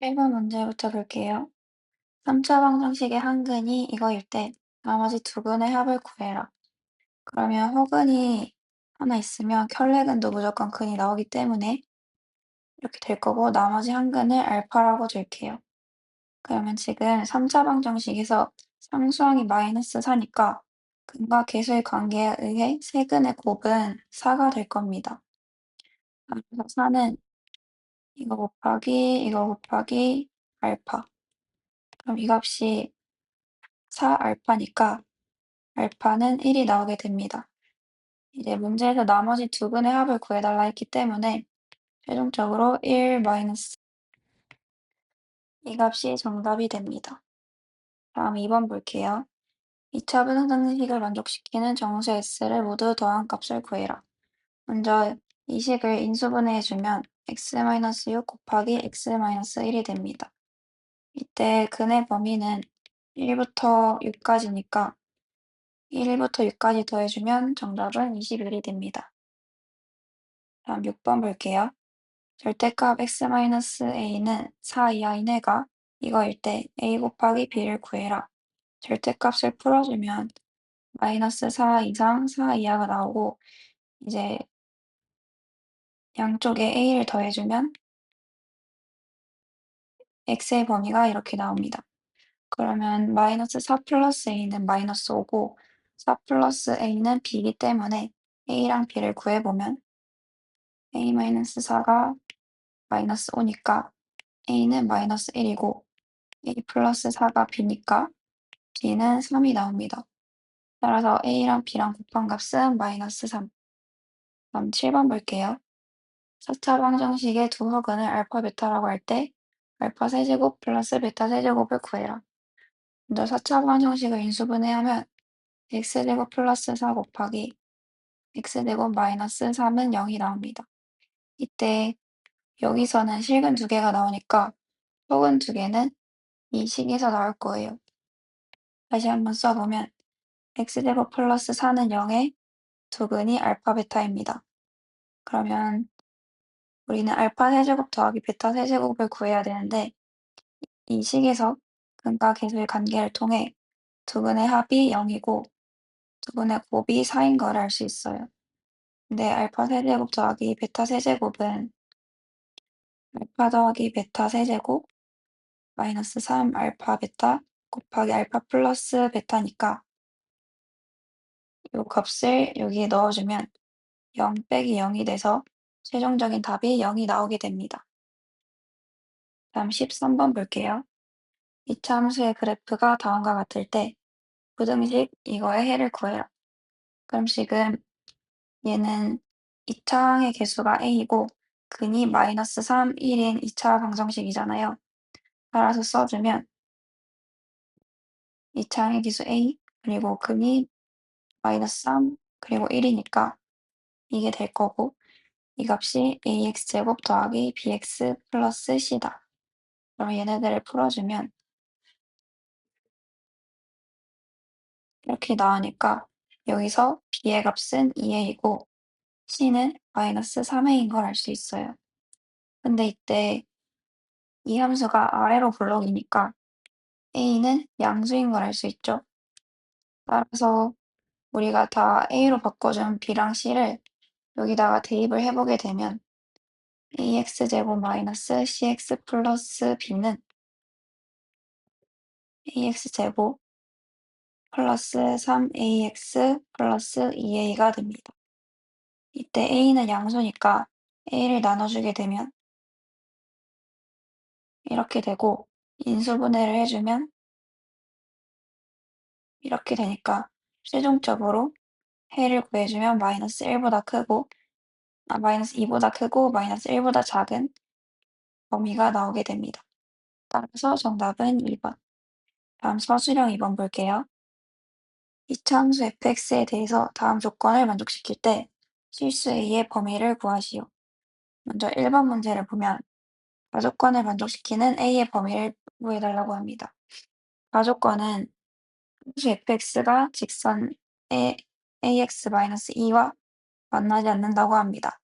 1번 문제부터 볼게요. 3차 방정식의 한 근이 이거일 때 나머지 두 근의 합을 구해라. 그러면 허근이 하나 있으면 켤레근도 무조건 근이 나오기 때문에 이렇게 될 거고 나머지 한 근을 알파라고 줄게요. 그러면 지금 3차 방정식에서 상수항이 마이너스 4니까 근과 계수의 관계에 의해 세 근의 곱은 4가 될 겁니다. 그래서 4는 이거 곱하기 알파. 그럼 이 값이 4 알파니까 알파는 1이 나오게 됩니다. 이제 문제에서 나머지 두 근의 합을 구해달라 했기 때문에 최종적으로 1 마이너스 이 값이 정답이 됩니다. 다음 2번 볼게요. 2차 분상식을 만족시키는 정수 x를 모두 더한 값을 구해라. 먼저 이 식을 인수분해해주면 x-6 곱하기 x-1이 됩니다. 이때 근의 범위는 1부터 6까지니까 1부터 6까지 더해주면 정답은 21이 됩니다. 다음 6번 볼게요. 절대값 x-a는 4 이하인 애가 이거일 때 a 곱하기 b를 구해라. 절대값을 풀어주면 마이너스 4 이상 4 이하가 나오고 이제 양쪽에 a를 더해주면 x의 범위가 이렇게 나옵니다. 그러면 마이너스 4 플러스 a는 마이너스 5고 4 플러스 a는 b이기 때문에 a랑 b를 구해보면 a-4가 마이너스 5니까 a는 마이너스 1이고 a 플러스 4가 b니까 b는 3이 나옵니다. 따라서 a랑 b랑 곱한 값은 마이너스 3. 다음 7번 볼게요. 4차 방정식의 두 허근을 알파 베타라고 할 때 알파 세제곱 플러스 베타 세제곱을 구해라. 먼저 4차 방정식을 인수분해하면 x제곱 플러스 4 곱하기 x제곱 마이너스 3은 0이 나옵니다. 이때 여기서는 실근 두 개가 나오니까 혹은 두 개는 이 식에서 나올 거예요. 다시 한번 써보면 x제곱 플러스 4는 0에 두 근이 알파 베타입니다. 그러면 우리는 알파 세제곱 더하기 베타 세제곱을 구해야 되는데 이 식에서 근과 계수의 관계를 통해 두 근의 합이 0이고 두 근의 곱이 4인 걸 알 수 있어요. 근데 알파 세제곱 더하기 베타 세제곱은 알파 더하기 베타 세제곱 마이너스 3 알파 베타 곱하기 알파 플러스 베타니까 이 값을 여기에 넣어주면 0 빼기 0이 돼서 최종적인 답이 0이 나오게 됩니다. 다음 13번 볼게요. 이차 함수의 그래프가 다음과 같을 때 부등식 이거의 해를 구해라. 그럼 지금 얘는 2차항의 개수가 a이고 근이 마이너스 3, 1인 2차 방정식이잖아요. 따라서 써주면 2차항의 개수 a 그리고 근이 마이너스 3 그리고 1이니까 이게 될 거고 이 값이 ax제곱 더하기 bx 플러스 c다. 그럼 얘네들을 풀어주면 이렇게 나오니까 여기서 b의 값은 2a이고 c는 마이너스 3a인 걸 알 수 있어요. 근데 이때 이 함수가 아래로 블록이니까 a는 양수인 걸 알 수 있죠. 따라서 우리가 다 a로 바꿔준 b랑 c를 여기다가 대입을 해보게 되면 ax제곱 마이너스 cx 플러스 b는 ax제곱 플러스 3ax 플러스 2a가 됩니다. 이때 a는 양수니까 a를 나눠주게 되면 이렇게 되고 인수분해를 해주면 이렇게 되니까 최종적으로 해를 구해주면 마이너스 1보다 크고 마이너스 2보다 크고 마이너스 1보다 작은 범위가 나오게 됩니다. 따라서 정답은 2번. 다음 서술형 2번 볼게요. 이차함수 fx에 대해서 다음 조건을 만족시킬 때 실수 a의 범위를 구하시오. 먼저 1번 문제를 보면 가조건을 만족시키는 a의 범위를 구해달라고 합니다. 가조건은 함수 fx가 직선 ax-2와 만나지 않는다고 합니다.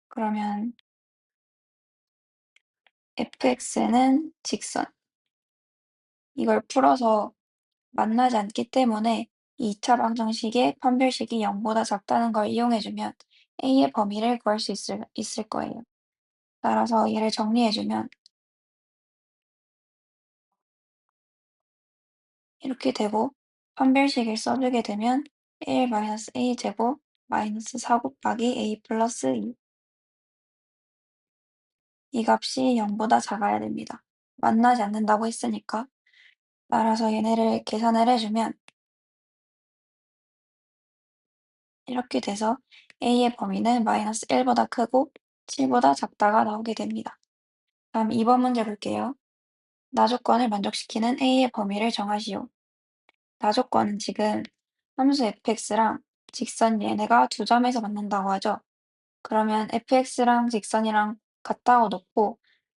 그러면 fx는 직선. 이걸 풀어서 만나지 않기 때문에 2차 방정식의 판별식이 0보다 작다는 걸 이용해주면 a의 범위를 구할 수 있을 거예요. 따라서 얘를 정리해주면 이렇게 되고 판별식을 써주게 되면 1-a 제곱 마이너스 4 곱하기 a 플러스 2. 이 값이 0보다 작아야 됩니다. 만나지 않는다고 했으니까. 따라서 얘네를 계산을 해주면 이렇게 돼서 a의 범위는 마이너스 1보다 크고 7보다 작다가 나오게 됩니다. 다음 2번 문제 볼게요. 나조건을 만족시키는 a의 범위를 정하시오. 나조건은 지금 함수 fx랑 직선 얘네가 두 점에서 만난다고 하죠. 그러면 fx랑 직선이랑 같다고 놓고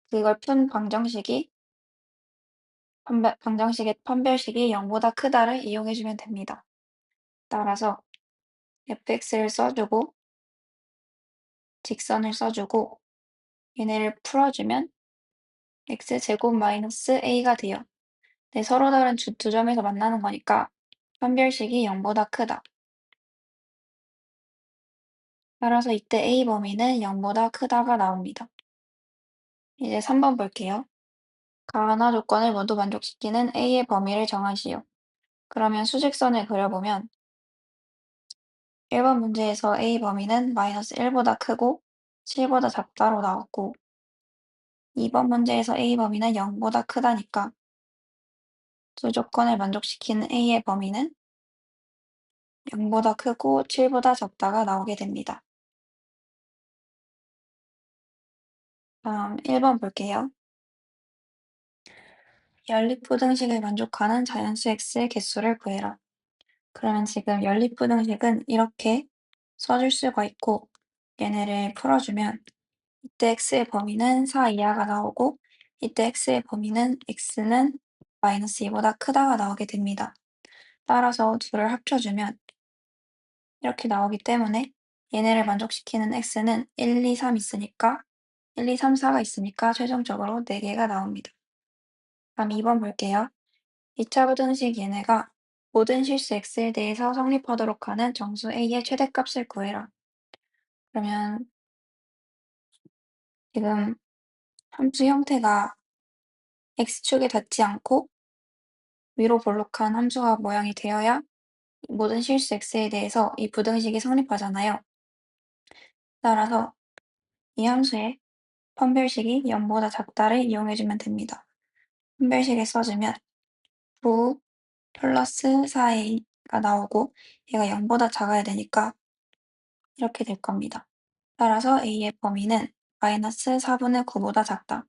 그걸 푼 방정식의 판별식이 0보다 크다를 이용해주면 됩니다. 따라서 fx를 써주고 직선을 써주고 얘네를 풀어주면 x제곱 마이너스 a가 돼요. 네, 서로 다른 두 점에서 만나는 거니까 판별식이 0보다 크다. 따라서 이때 a 범위는 0보다 크다가 나옵니다. 이제 3번 볼게요. 가하나 조건을 모두 만족시키는 a의 범위를 정하시오. 그러면 수직선을 그려보면 1번 문제에서 a 범위는 마이너스 1보다 크고 7보다 작다로 나왔고 2번 문제에서 a 범위는 0보다 크다니까 두 조건을 만족시키는 a의 범위는 0보다 크고 7보다 작다가 나오게 됩니다. 다음 1번 볼게요. 연립부등식을 만족하는 자연수 x의 개수를 구해라. 그러면 지금 연립부등식은 이렇게 써줄 수가 있고 얘네를 풀어주면 이때 x의 범위는 4 이하가 나오고 이때 x의 범위는 x는 마이너스 2보다 크다가 나오게 됩니다. 따라서 둘을 합쳐주면 이렇게 나오기 때문에 얘네를 만족시키는 x는 1, 2, 3 있으니까 1, 2, 3, 4가 있으니까 최종적으로 4개가 나옵니다. 다음 2번 볼게요. 2차 부등식 얘네가 모든 실수 x에 대해서 성립하도록 하는 정수 a의 최대값을 구해라. 그러면 지금 함수 형태가 x축에 닿지 않고 위로 볼록한 함수가 모양이 되어야 모든 실수 x에 대해서 이 부등식이 성립하잖아요. 따라서 이 함수의 판별식이 0보다 작다를 이용해주면 됩니다. 판별식에 써주면 9 플러스 4a가 나오고 얘가 0보다 작아야 되니까 이렇게 될 겁니다. 따라서 a의 범위는 마이너스 4분의 9보다 작다.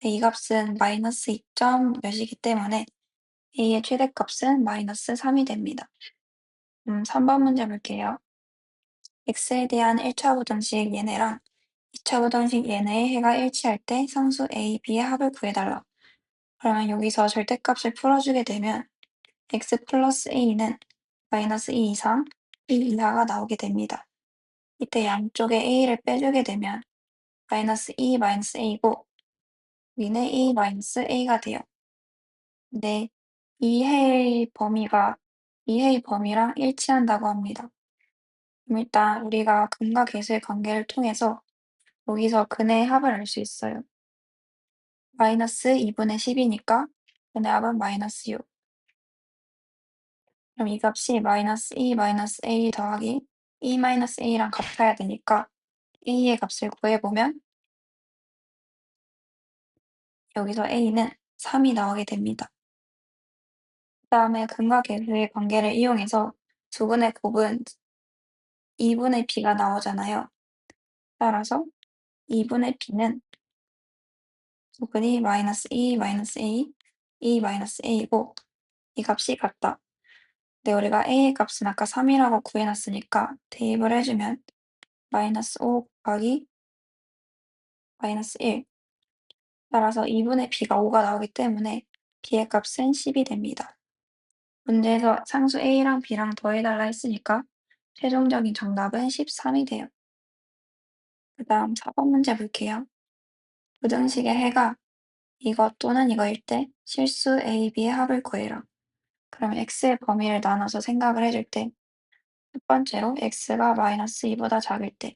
이 값은 마이너스 2점 몇이기 때문에 a의 최대값은 마이너스 3이 됩니다. 3번 문제 볼게요. x에 대한 1차 부등식 얘네랑 2차 부등식 얘네의 해가 일치할 때 상수 a, b의 합을 구해달라. 그러면 여기서 절대값을 풀어주게 되면 x 플러스 a는 마이너스 2 이상 2 이하가 나오게 됩니다. 이때 양쪽에 a를 빼주게 되면 마이너스 2 마이너스 a고 위는 2 마이너스 a가 돼요. 근데 이해의 범위랑 일치한다고 합니다. 그럼 일단 우리가 근과 계수의 관계를 통해서 여기서 근의 합을 알 수 있어요. 마이너스 2분의 10이니까 근의 합은 마이너스 6. 그럼 이 값이 마이너스 2 마이너스 a 더하기 2 마이너스 a랑 같아야 되니까 a의 값을 구해보면 여기서 a는 3이 나오게 됩니다. 그 다음에 근과 계수의 관계를 이용해서 두 분의 곱은 2분의 b가 나오잖아요. 따라서 2분의 b는 부분이 마이너스 2 마이너스 a, 2 마이너스 a이고 이 값이 같다. 근데 우리가 a의 값은 아까 3이라고 구해놨으니까 대입을 해주면 마이너스 5 곱하기 마이너스 1. 따라서 2분의 b가 5가 나오기 때문에 b의 값은 10이 됩니다. 문제에서 상수 a랑 b랑 더해달라 했으니까 최종적인 정답은 13이 돼요. 그 다음 4번 문제 볼게요. 부등식의 해가 이것 또는 이거일 때 실수 A, B의 합을 구해라. 그럼 x의 범위를 나눠서 생각을 해줄 때 첫 번째로 x가 마이너스 2보다 작을 때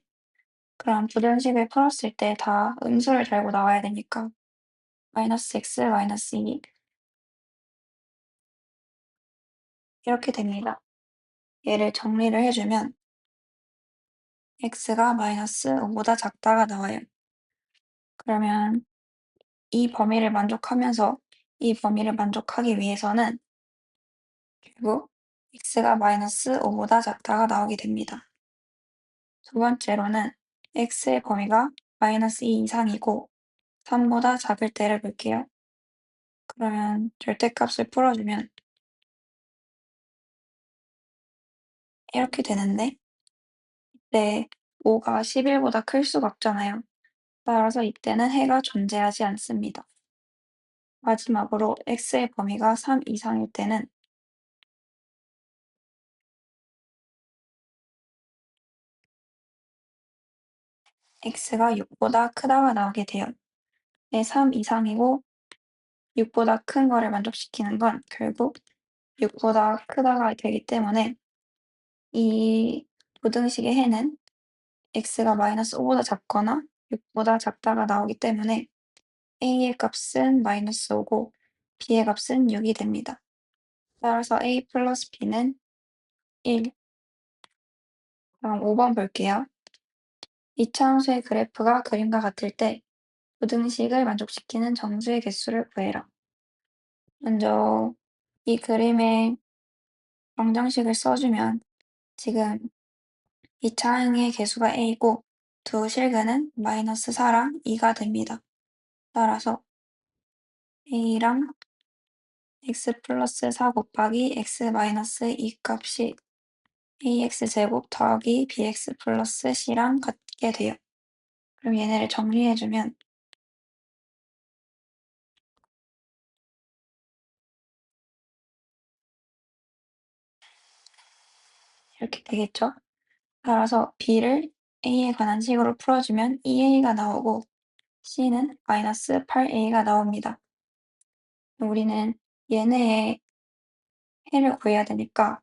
그럼 부등식을 풀었을 때 다 음수를 달고 나와야 되니까 마이너스 x 마이너스 2 이렇게 됩니다. 얘를 정리를 해주면 x가 마이너스 5보다 작다가 나와요. 그러면 이 범위를 만족하면서 이 범위를 만족하기 위해서는 결국 x가 마이너스 5보다 작다가 나오게 됩니다. 두 번째로는 x의 범위가 마이너스 2 이상이고 3보다 작을 때를 볼게요. 그러면 절대값을 풀어주면 이렇게 되는데 이때 5가 11보다 클 수가 없잖아요. 따라서 이때는 해가 존재하지 않습니다. 마지막으로 x의 범위가 3 이상일 때는 x가 6보다 크다가 나오게 돼요. 네, 3 이상이고 6보다 큰 거를 만족시키는 건 결국 6보다 크다가 되기 때문에 이 부등식의 해는 x가 마이너스 5보다 작거나 6보다 작다가 나오기 때문에 a의 값은 마이너스 5고 b의 값은 6이 됩니다. 따라서 a 플러스 b는 1. 다음 5번 볼게요. 이차함수의 그래프가 그림과 같을 때 부등식을 만족시키는 정수의 개수를 구해라. 먼저 이 그림에 방정식을 써주면 지금 이차항의 개수가 a이고 두 실근은 마이너스 4랑 2가 됩니다. 따라서 a랑 x 플러스 4 곱하기 x 마이너스 2 값이 ax제곱 더하기 bx 플러스 c랑 같게 돼요. 그럼 얘네를 정리해주면 이렇게 되겠죠? 따라서 b를 a에 관한 식으로 풀어주면 2a가 나오고 c는 마이너스 8a가 나옵니다. 우리는 얘네의 해를 구해야 되니까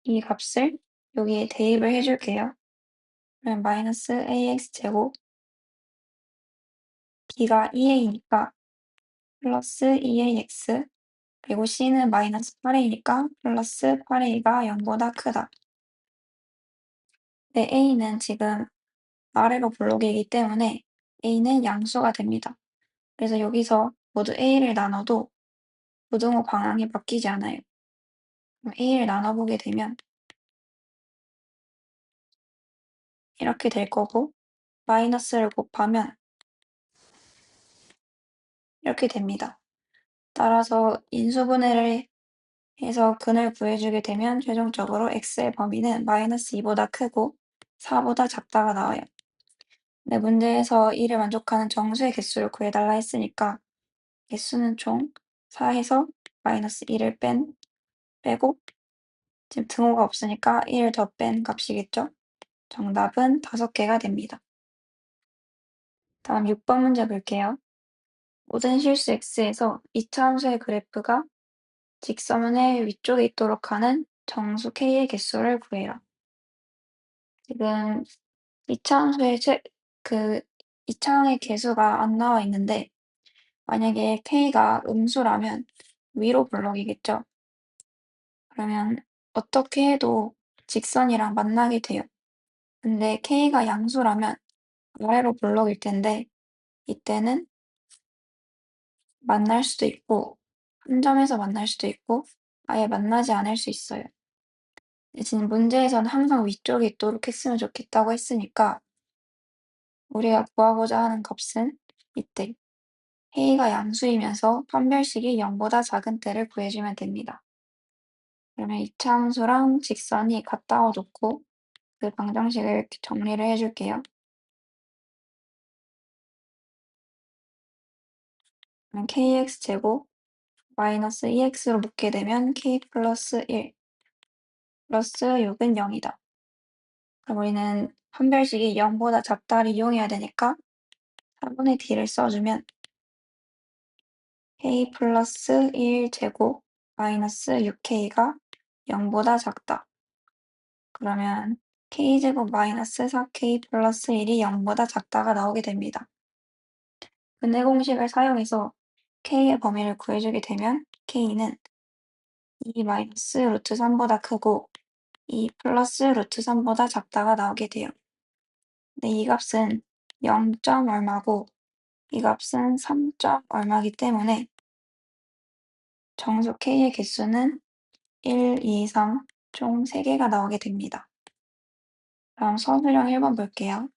이 값을 여기에 대입을 해줄게요. 그러면 마이너스 ax제곱 b가 2a니까 플러스 2ax 그리고 c는 마이너스 8a니까 플러스 8a가 0보다 크다. 네, a는 지금 아래로 블록이기 때문에 a는 양수가 됩니다. 그래서 여기서 모두 a를 나눠도 부등호 방향이 바뀌지 않아요. 그럼 a를 나눠보게 되면 이렇게 될 거고 마이너스를 곱하면 이렇게 됩니다. 따라서 인수분해를 해서 근을 구해주게 되면 최종적으로 x의 범위는 마이너스 2보다 크고 4보다 작다가 나와요. 근데 문제에서 이를 만족하는 정수의 개수를 구해달라 했으니까 개수는 총 4에서 마이너스 1을 빼고 지금 등호가 없으니까 1을 더 뺀 값이겠죠? 정답은 5개가 됩니다. 다음 6번 문제 볼게요. 모든 실수 x에서 2차 함수의 그래프가 직선의 위쪽에 있도록 하는 정수 k의 개수를 구해라. 지금 2차 함수의 그 2차항의 개수가 안 나와 있는데 만약에 k가 음수라면 위로 블록이겠죠? 그러면 어떻게 해도 직선이랑 만나게 돼요. 근데 k가 양수라면 아래로 블록일 텐데 이때는 만날 수도 있고 한 점에서 만날 수도 있고 아예 만나지 않을 수 있어요. 지금 문제에서는 항상 위쪽에 있도록 했으면 좋겠다고 했으니까 우리가 구하고자 하는 값은 이때 k가 양수이면서 판별식이 0보다 작은 때를 구해주면 됩니다. 그러면 이차 함수랑 직선이 같다고 놓고 그 방정식을 이렇게 정리를 해줄게요. 그럼 kx제곱 마이너스 2x로 묶게 되면 k 플러스 1 플러스 6은 0이다. 그럼 우리는 판별식이 0보다 작다를 이용해야 되니까 4분의 d를 써주면 k 플러스 1 제곱 마이너스 6k가 0보다 작다. 그러면 k제곱 마이너스 4k 플러스 1이 0보다 작다가 나오게 됩니다. 근해 공식을 사용해서 k의 범위를 구해주게 되면 k는 2 마이너스 루트 3보다 크고 2 플러스 루트 3보다 작다가 나오게 돼요. 근데 이 값은 0. 얼마고 이 값은 3. 얼마기 때문에 정수 k의 개수는 1, 2, 3, 총 3개가 나오게 됩니다. 다음 서술형 1번 볼게요.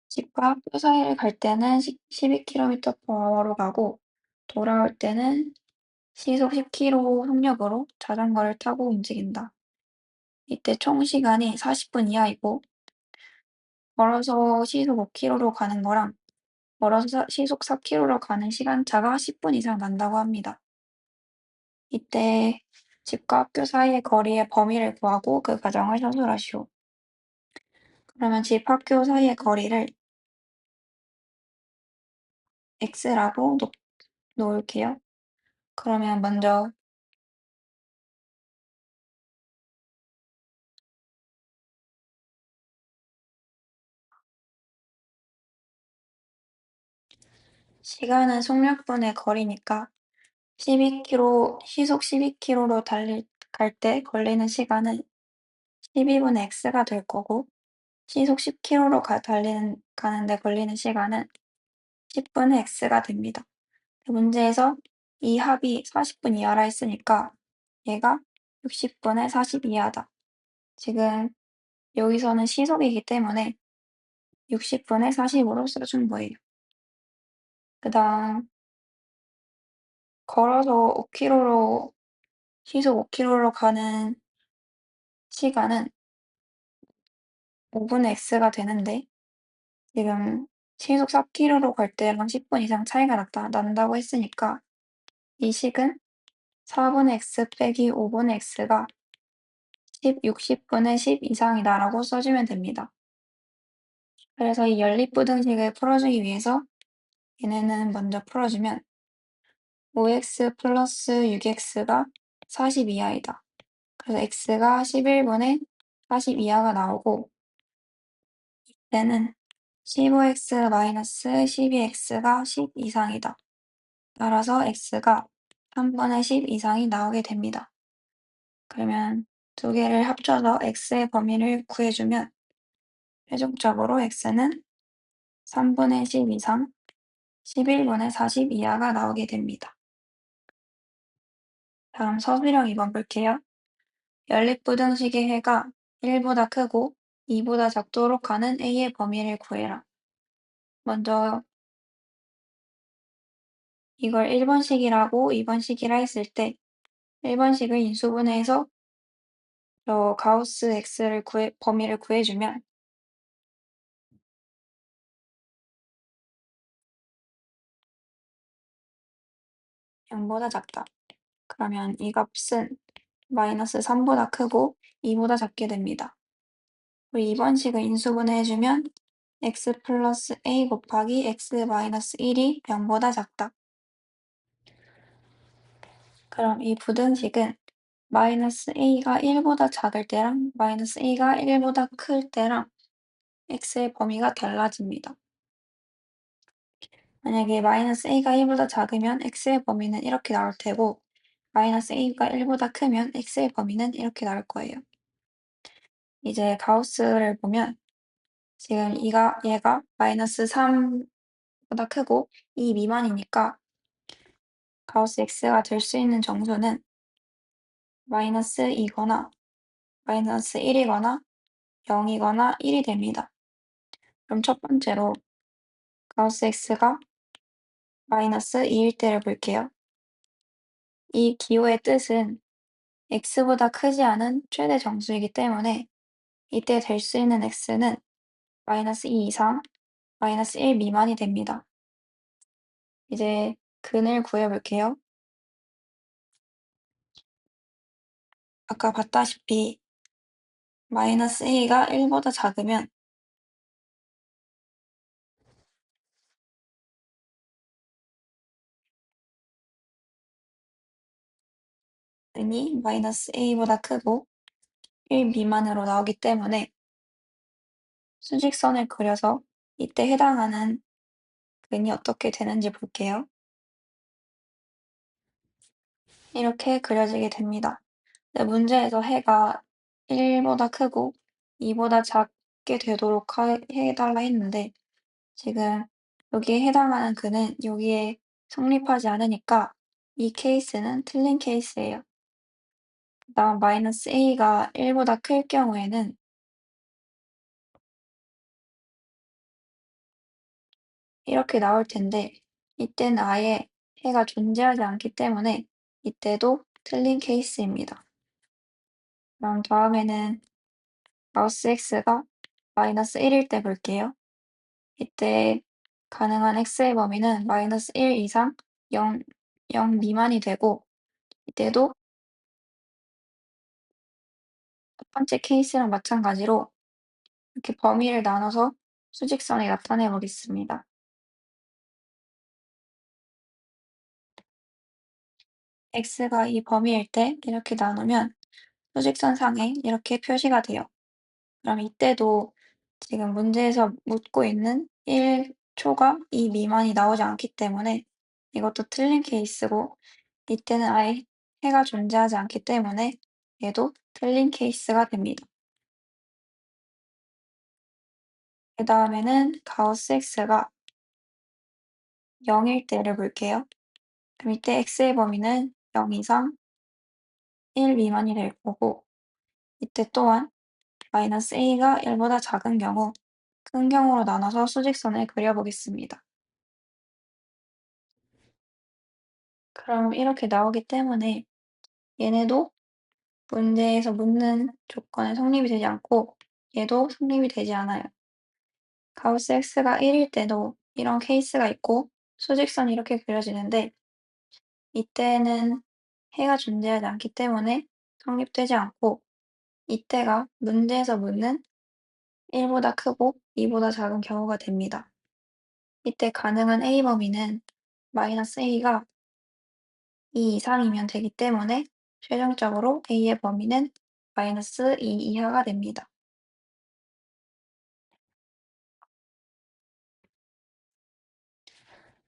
집과 학교 사이를 갈 때는 12km/h로 가고 돌아올 때는 시속 10km 속력으로 자전거를 타고 움직인다. 이때 총 시간이 40분 이하이고 걸어서 시속 5km로 가는 거랑 걸어서 시속 4km로 가는 시간차가 10분 이상 난다고 합니다. 이때 집과 학교 사이의 거리의 범위를 구하고 그 과정을 서술하시오. 그러면 집, 학교 사이의 거리를 x라고 놓을게요. 그러면 먼저 시간은 속력분의 거리니까 12km, 시속 12km로 갈 때 걸리는 시간은 12분의 x가 될 거고 시속 10km로 가는데 걸리는 시간은 10분의 x가 됩니다. 문제에서 이 합이 40분 이하라 했으니까 얘가 60분의 40 이하다. 지금 여기서는 시속이기 때문에 60분의 40으로 써준 거예요. 그 다음 걸어서 5km로 시속 5km로 가는 시간은 5분의 x가 되는데 지금 시속 4km로 갈 때랑 10분 이상 차이가 난다고 했으니까 이 식은 4분의 x 빼기 5분의 x가 60분의 10 이상이다라고 써주면 됩니다. 그래서 이 연립부등식을 풀어주기 위해서 얘네는 먼저 풀어주면 5x 플러스 6x가 40 이하이다. 그래서 x가 11분의 40 이하가 나오고 얘는 15x 마이너스 12x가 10 이상이다. 따라서 x가 3분의 10 이상이 나오게 됩니다. 그러면 두 개를 합쳐서 x의 범위를 구해주면 최종적으로 x는 3분의 10 이상 11분의 40 이하가 나오게 됩니다. 다음 서술형 2번 볼게요. 연립부등식의 해가 1보다 크고 2보다 작도록 하는 a의 범위를 구해라. 먼저 이걸 1번식이라고 2번식이라 했을 때 1번식을 인수분해해서 가우스 x를 범위를 구해주면 0보다 작다. 그러면 이 값은 마이너스 3보다 크고 2보다 작게 됩니다. 우리 2번식을 인수분해해주면 x 플러스 a 곱하기 x 마이너스 1이 0보다 작다. 그럼 이 부등식은 마이너스 a가 1보다 작을 때랑 마이너스 a가 1보다 클 때랑 x의 범위가 달라집니다. 만약에 마이너스 a가 1보다 작으면 x의 범위는 이렇게 나올 테고 마이너스 a가 1보다 크면 x의 범위는 이렇게 나올 거예요. 이제 가우스를 보면 지금 얘가 마이너스 3보다 크고 2 미만이니까 가우스 x가 될 수 있는 정수는 마이너스 2거나 마이너스 1이거나 0이거나 1이 됩니다. 그럼 첫 번째로 가우스 x가 마이너스 2일 때를 볼게요. 이 기호의 뜻은 x보다 크지 않은 최대 정수이기 때문에 이때 될 수 있는 x는 마이너스 2 이상, 마이너스 1 미만이 됩니다. 이제 근을 구해볼게요. 아까 봤다시피 마이너스 a가 1보다 작으면 근이 마이너스 a보다 크고 1 미만으로 나오기 때문에 수직선을 그려서 이때 해당하는 근이 어떻게 되는지 볼게요. 이렇게 그려지게 됩니다. 네, 문제에서 해가 1보다 크고 2보다 작게 되도록 해달라 했는데 지금 여기에 해당하는 근은 여기에 성립하지 않으니까 이 케이스는 틀린 케이스예요. 그다음 마이너스 a가 1보다 클 경우에는 이렇게 나올 텐데 이때는 아예 해가 존재하지 않기 때문에 이때도 틀린 케이스입니다. 그럼 다음에는 마우스 x가 마이너스 1일 때 볼게요. 이때 가능한 x의 범위는 마이너스 1 이상 0, 0 미만이 되고 이때도 첫 번째 케이스랑 마찬가지로 이렇게 범위를 나눠서 수직선에 나타내 보겠습니다. x가 이 범위일 때 이렇게 나누면 수직선 상에 이렇게 표시가 돼요. 그럼 이때도 지금 문제에서 묻고 있는 1초가 2 미만이 나오지 않기 때문에 이것도 틀린 케이스고 이때는 아예 해가 존재하지 않기 때문에 얘도 틀린 케이스가 됩니다. 그 다음에는 가우스 x가 0일 때를 볼게요. 그럼 이때 x의 범위는 0 이상 1 미만이 될 거고 이때 또한 마이너스 a가 1보다 작은 경우 큰 경우로 나눠서 수직선을 그려보겠습니다. 그럼 이렇게 나오기 때문에 얘네도 문제에서 묻는 조건에 성립이 되지 않고 얘도 성립이 되지 않아요. 가우스 x가 1일 때도 이런 케이스가 있고 수직선이 이렇게 그려지는데 이때는 해가 존재하지 않기 때문에 성립되지 않고 이때가 문제에서 묻는 1보다 크고 2보다 작은 경우가 됩니다. 이때 가능한 a 범위는 마이너스 a가 2 이상이면 되기 때문에 최종적으로 a의 범위는 마이너스 2 이하가 됩니다.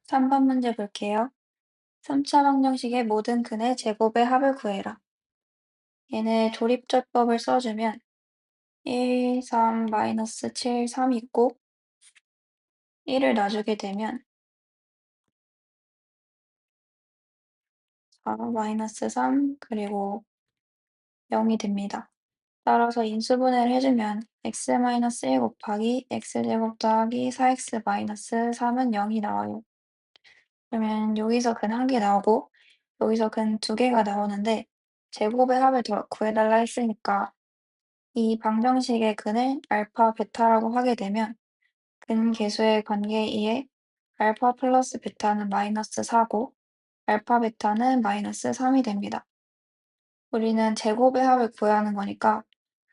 3번 문제 볼게요. 3차 방정식의 모든 근의 제곱의 합을 구해라. 얘네 조립조법을 써주면 1, 3, 마이너스 7, 3 있고 1을 놔주게 되면 4, 마이너스 3, 그리고 0이 됩니다. 따라서 인수분해를 해주면 x-1 곱하기 x제곱 더하기 4x 마이너스 3은 0이 나와요. 그러면 여기서 근 1개 나오고 여기서 근 2개가 나오는데 제곱의 합을 더 구해달라 했으니까 이 방정식의 근을 알파, 베타라고 하게 되면 근 계수의 관계에 의해 알파 플러스 베타는 마이너스 4고 알파, 베타는 마이너스 3이 됩니다. 우리는 제곱의 합을 구해야 하는 거니까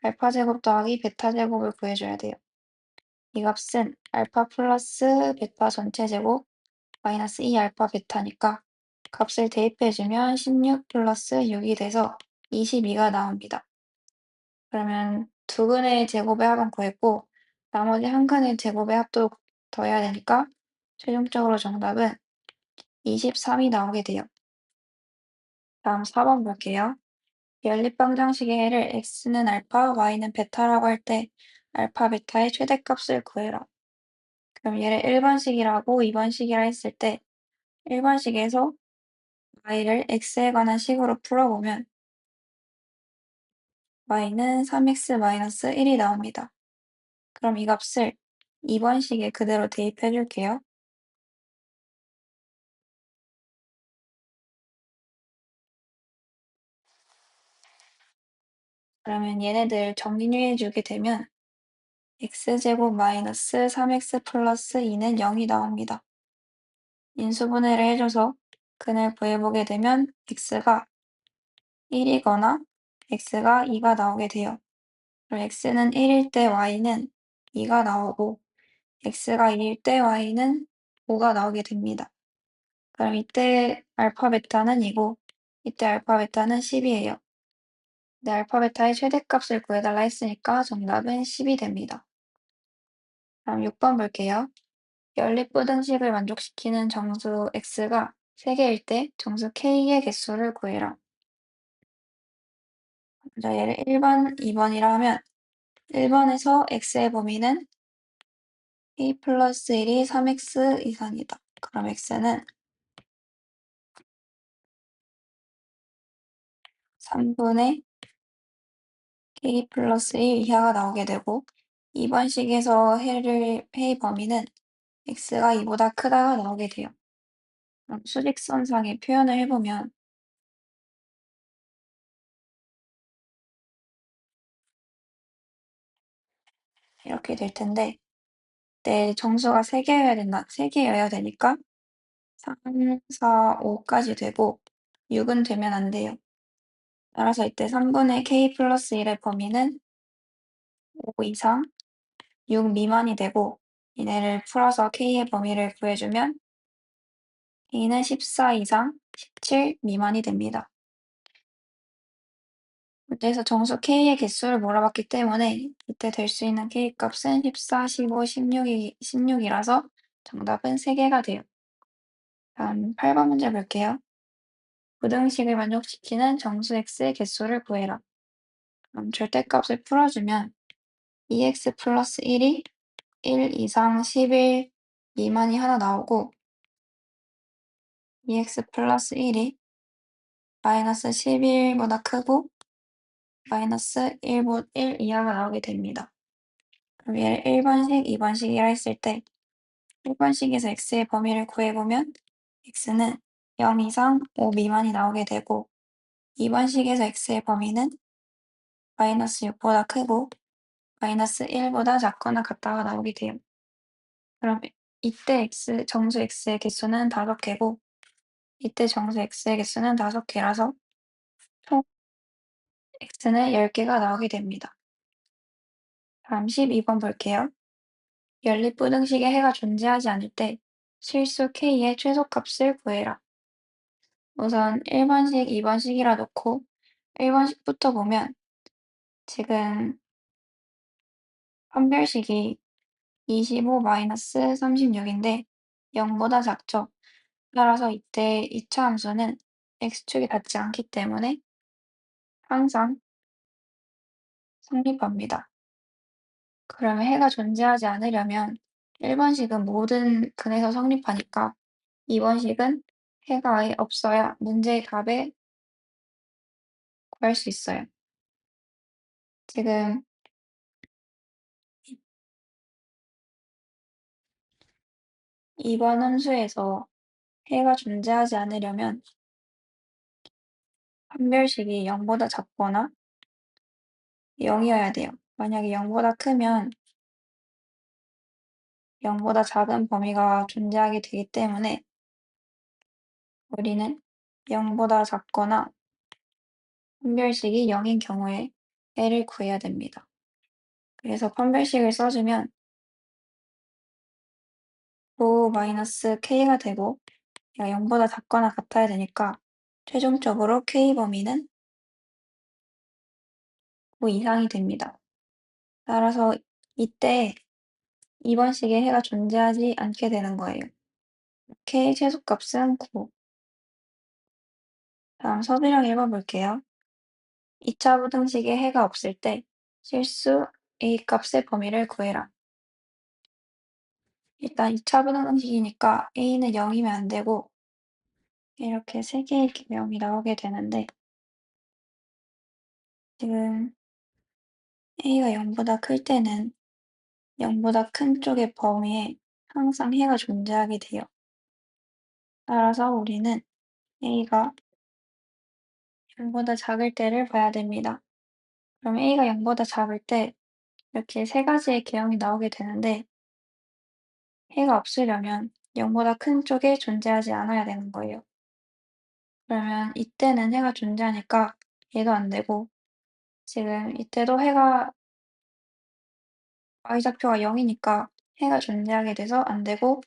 알파 제곱 더하기 베타 제곱을 구해줘야 돼요. 이 값은 알파 플러스 베타 전체 제곱 마이너스 2 알파 베타니까 값을 대입해주면 16 플러스 6이 돼서 22가 나옵니다. 그러면 두 근의 제곱의 합은 구했고 나머지 한 근의 제곱의 합도 더해야 되니까 최종적으로 정답은 23이 나오게 돼요. 다음 4번 볼게요. 연립방정식의 해를 x는 알파, y는 베타라고 할 때 알파, 베타의 최대값을 구해라. 그럼 얘를 1번식이라고 2번식이라 했을 때 1번식에서 y를 x에 관한 식으로 풀어보면 y는 3x-1이 나옵니다. 그럼 이 값을 2번식에 그대로 대입해 줄게요. 그러면 얘네들 정리해 주게 되면 x제곱 마이너스 3x 플러스 2는 0이 나옵니다. 인수분해를 해줘서 근을 구해보게 되면 x가 1이거나 x가 2가 나오게 돼요. 그럼 x는 1일 때 y는 2가 나오고 x가 2일 때 y는 5가 나오게 됩니다. 그럼 이때 알파 베타는 2고 이때 알파 베타는 10이에요. 네, 알파 베타의 최대값을 구해달라 했으니까 정답은 10이 됩니다. 다음 6번 볼게요. 연립부등식을 만족시키는 정수 x가 3개일 때 정수 k의 개수를 구해라. 먼저 얘를 1번, 2번이라 하면 1번에서 x의 범위는 k 플러스 1이 3x 이상이다. 그럼 x는 3분의 k 플러스 1 이하가 나오게 되고 2번 식에서 해의 범위는 x가 2보다 크다가 나오게 돼요. 그럼 수직선상에 표현을 해보면 이렇게 될 텐데 내 정수가 3개여야 되니까 3, 4, 5까지 되고 6은 되면 안 돼요. 따라서 이때 3분의 k 플러스 1의 범위는 5 이상, 6 미만이 되고 이네를 풀어서 k의 범위를 구해주면 k는 14 이상, 17 미만이 됩니다. 문제에서 정수 k의 개수를 물어봤기 때문에 이때 될 수 있는 k 값은 14, 15, 16이라서 정답은 3개가 돼요. 다음 8번 문제 볼게요. 부등식을 만족시키는 정수 x의 개수를 구해라. 그럼 절대값을 풀어주면 2x 플러스 1이 1 이상 11 미만이 하나 나오고 2x 플러스 1이 마이너스 11보다 크고 마이너스 1 이하가 나오게 됩니다. 그럼 얘를 1번식, 2번식이라 했을 때 1번식에서 x의 범위를 구해보면 x는 0 이상 5 미만이 나오게 되고 2번식에서 x의 범위는 마이너스 6보다 크고 마이너스 1보다 작거나 같다가 나오게 돼요. 그럼 이때 정수 x의 개수는 5개고 이때 정수 x의 개수는 5개라서 총 x는 10개가 나오게 됩니다. 다음 12번 볼게요. 연립부등식에 해가 존재하지 않을 때 실수 k의 최소값을 구해라. 우선 1번식, 2번식이라 놓고 1번식부터 보면 지금 판별식이 25-36인데 0보다 작죠. 따라서 이때 2차 함수는 x축이 닿지 않기 때문에 항상 성립합니다. 그러면 해가 존재하지 않으려면 1번식은 모든 근에서 성립하니까 2번식은 해가 아예 없어야 문제의 답에 구할 수 있어요. 지금 2번 함수에서 해가 존재하지 않으려면 판별식이 0보다 작거나 0이어야 돼요. 만약에 0보다 크면 0보다 작은 범위가 존재하게 되기 때문에 우리는 0보다 작거나 판별식이 0인 경우에 해를 구해야 됩니다. 그래서 판별식을 써주면 5-k가 되고 0보다 작거나 같아야 되니까 최종적으로 k 범위는 5 이상이 됩니다. 따라서 이때 2번식의 해가 존재하지 않게 되는 거예요. k 최소값은 9. 다음 서술형 1번 볼게요. 2차 부등식에 해가 없을 때 실수 a값의 범위를 구해라. 일단 2차 부등식이니까 a는 0이면 안 되고 이렇게 3개의 개명이 나오게 되는데 지금 a가 0보다 클 때는 0보다 큰 쪽의 범위에 항상 해가 존재하게 돼요. 따라서 우리는 a가 0보다 작을 때를 봐야 됩니다. 그럼 a가 0보다 작을 때 이렇게 3가지의 개형이 나오게 되는데 해가 없으려면 0보다 큰 쪽에 존재하지 않아야 되는 거예요. 그러면 이때는 해가 존재하니까 얘도 안 되고 지금 이때도 해가 y좌표가 0이니까 해가 존재하게 돼서 안 되고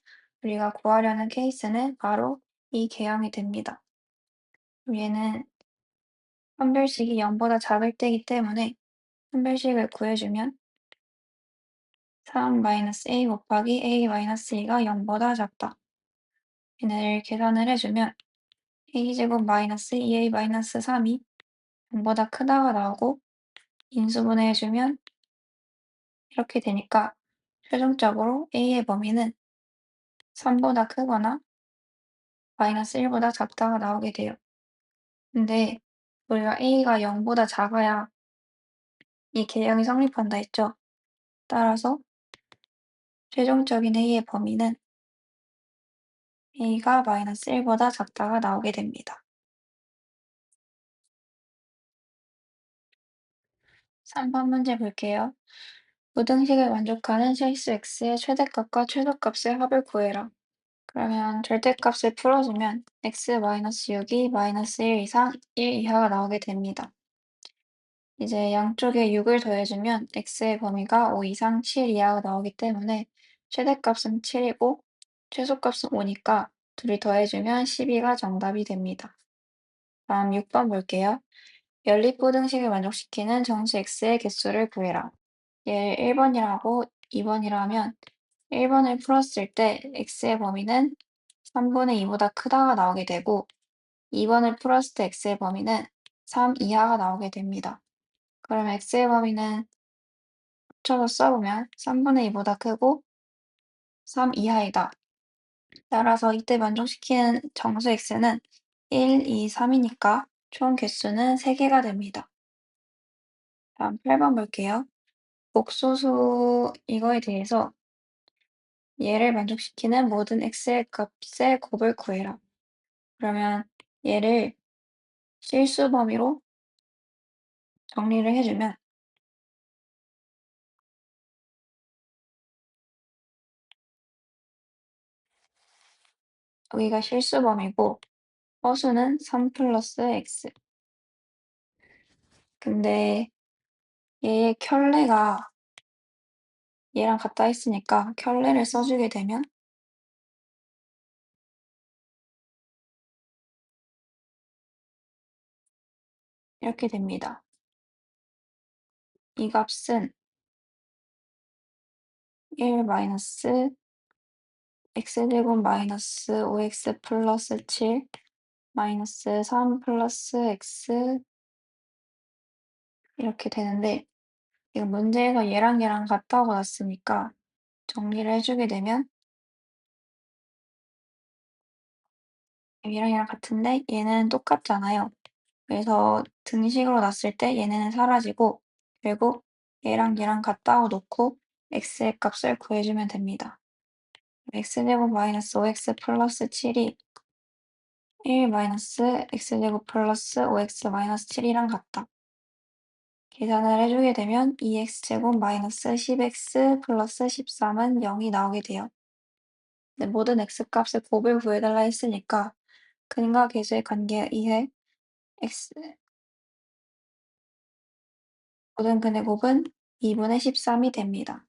우리가 구하려는 케이스는 바로 이 개형이 됩니다. 얘는 판별식이 0보다 작을 때이기 때문에 판별식을 구해주면 3-a 곱하기 a-2가 0보다 작다. 얘를 계산을 해주면 a제곱 마이너스 2a-3이 0보다 크다가 나오고 인수분해해주면 이렇게 되니까 최종적으로 a의 범위는 3보다 크거나 마이너스 1보다 작다가 나오게 돼요. 근데 우리가 a가 0보다 작아야 이 계량이 성립한다 했죠. 따라서 최종적인 a의 범위는 a가 마이너스 1보다 작다가 나오게 됩니다. 3번 문제 볼게요. 부등식을 만족하는 실수 x의 최대값과 최소값의 합을 구해라. 그러면 절대값을 풀어주면 x-6이 마이너스 1 이상 1 이하가 나오게 됩니다. 이제 양쪽에 6을 더해주면 x의 범위가 5 이상 7 이하가 나오기 때문에 최대값은 7이고 최소값은 5니까 둘이 더해주면 12가 정답이 됩니다. 다음 6번 볼게요. 연립부등식을 만족시키는 정수 x의 개수를 구해라. 얘를 1번이라고 2번이라 하면 1번을 풀었을 때 x의 범위는 3분의 2보다 크다가 나오게 되고 2번을 풀었을 때 x의 범위는 3 이하가 나오게 됩니다. 그럼 x의 범위는 합쳐서 써보면 3분의 2보다 크고 3 이하이다. 따라서 이때 만족시키는 정수 x는 1, 2, 3이니까 총 개수는 3개가 됩니다. 다음 8번 볼게요. 복소수 이거에 대해서 얘를 만족시키는 모든 x의 값의 곱을 구해라. 그러면 얘를 실수 범위로 정리를 해주면 여기가 실수 범위고 허수는 3 플러스 x. 근데 얘의 켤레가 얘랑 같다 했으니까 켤레를 써주게 되면 이렇게 됩니다. 이 값은 1 마이너스 x제곱 마이너스 5x 플러스 7 마이너스 3 플러스 x 이렇게 되는데 이거 문제에서 얘랑 같다고 났으니까 정리를 해주게 되면 얘랑 같은데 얘는 똑같잖아요. 그래서 등식으로 놨을 때 얘네는 사라지고 결국 얘랑 같다고 놓고 x의 값을 구해주면 됩니다. x제곱 마이너스 5x 플러스 7이 1 마이너스 x제곱 플러스 5x 마이너스 7이랑 같다. 계산을 해주게 되면 2x제곱 마이너스 10x 플러스 13은 0이 나오게 돼요. 근데 모든 x값의 곱을 구해달라 했으니까 근과 계수의 관계에 의해 모든 근의 곱은 2분의 13이 됩니다.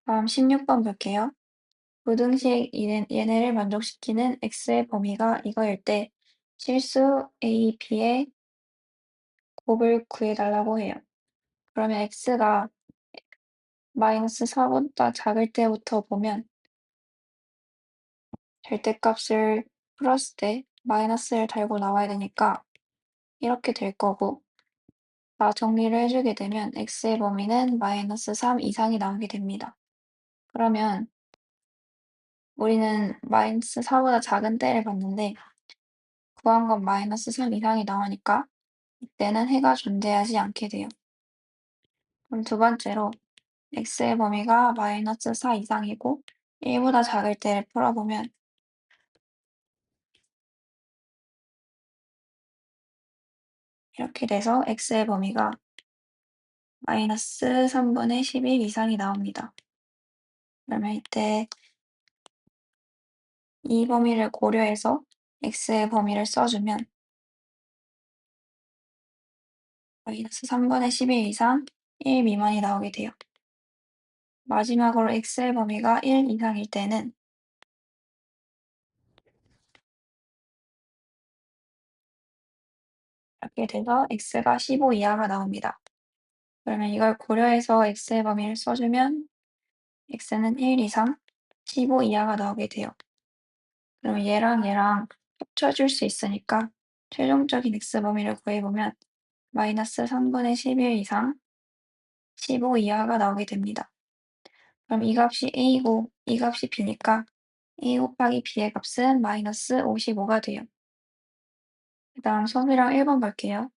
다음 16번 볼게요. 부등식 얘네를 만족시키는 x의 범위가 이거일 때 실수 a, b의 곱을 구해달라고 해요. 그러면 x가 마이너스 4보다 작을 때부터 보면 절대값을 풀었을 때 마이너스를 달고 나와야 되니까 이렇게 될 거고 다 정리를 해주게 되면 x의 범위는 마이너스 3 이상이 나오게 됩니다. 그러면 우리는 마이너스 4보다 작은 때를 봤는데 구한 건 마이너스 3 이상이 나오니까 이때는 해가 존재하지 않게 돼요. 그럼 두 번째로 x의 범위가 마이너스 4 이상이고 1보다 작을 때를 풀어보면 이렇게 돼서 x의 범위가 마이너스 3분의 11 이상이 나옵니다. 그러면 이때 이 범위를 고려해서 x의 범위를 써주면 마이너스 3분의 11 이상 1 미만이 나오게 돼요. 마지막으로 x의 범위가 1 이상일 때는 이렇게 돼서 x가 15 이하가 나옵니다. 그러면 이걸 고려해서 x의 범위를 써주면 x는 1 이상 15 이하가 나오게 돼요. 그러면 얘랑 합쳐줄 수 있으니까 최종적인 x 범위를 구해보면 마이너스 3분의 11 이상 15 이하가 나오게 됩니다. 그럼 이 값이 a고 이 값이 b니까 a 곱하기 b의 값은 마이너스 55가 돼요. 그 다음 선수랑 1번 볼게요.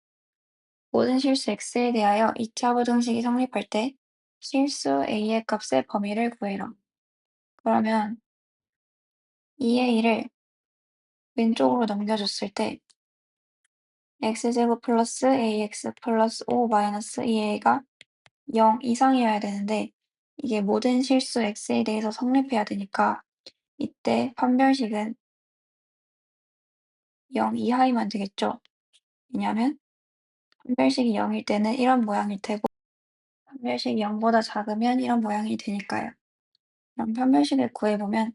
모든 실수 x에 대하여 2차 부등식이 성립할 때 실수 a의 값의 범위를 구해라. 그러면 2a를 왼쪽으로 넘겨줬을 때 x제곱 플러스 ax 플러스 5 마이너스 2a가 0 이상이어야 되는데 이게 모든 실수 x에 대해서 성립해야 되니까 이때 판별식은 0 이하이면 되겠죠. 왜냐하면 판별식이 0일 때는 이런 모양일 테고 판별식이 0보다 작으면 이런 모양이 되니까요. 그럼 판별식을 구해보면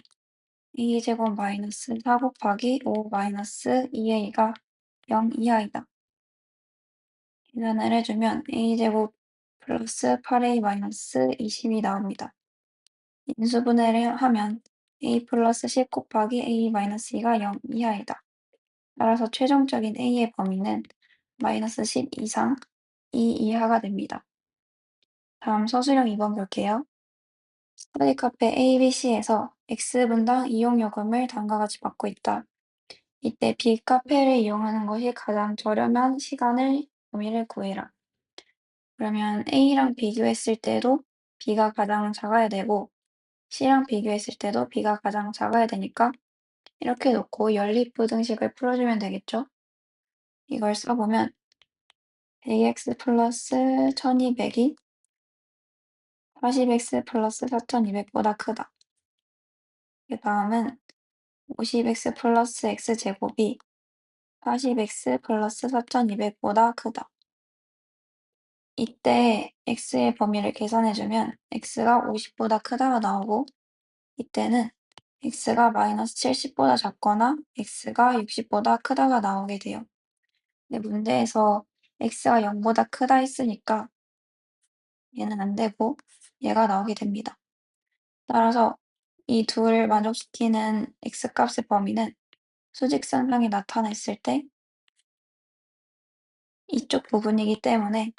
a제곱 마이너스 4 곱하기 5 마이너스 2a가 0 이하이다. 계산을 해주면 a제곱 플러스 8a 마이너스 20이 나옵니다. 인수분해를 하면 a 플러스 10 곱하기 a 마이너스 2가 0 이하이다. 따라서 최종적인 a의 범위는 마이너스 10 이상 2 이하가 됩니다. 다음 서술형 2번 볼게요. 스터디 카페 ABC에서 X분당 이용요금을 다음과 같이 받고 있다. 이때 B 카페를 이용하는 것이 가장 저렴한 시간을 범위를 구해라. 그러면 A랑 비교했을 때도 B가 가장 작아야 되고 C랑 비교했을 때도 B가 가장 작아야 되니까 이렇게 놓고 연립부등식을 풀어주면 되겠죠? 이걸 써보면 100x 플러스 1200이 40x 플러스 4200보다 크다. 그 다음은 50x 플러스 x제곱이 40x 플러스 4200보다 크다. 이때 x의 범위를 계산해주면 x가 50보다 크다가 나오고 이때는 x가 마이너스 70보다 작거나 x가 60보다 크다가 나오게 돼요. 근데 문제에서 x가 0보다 크다 했으니까 얘는 안 되고 얘가 나오게 됩니다. 따라서 이 둘을 만족시키는 x값의 범위는 수직선상에 나타냈을 때 이쪽 부분이기 때문에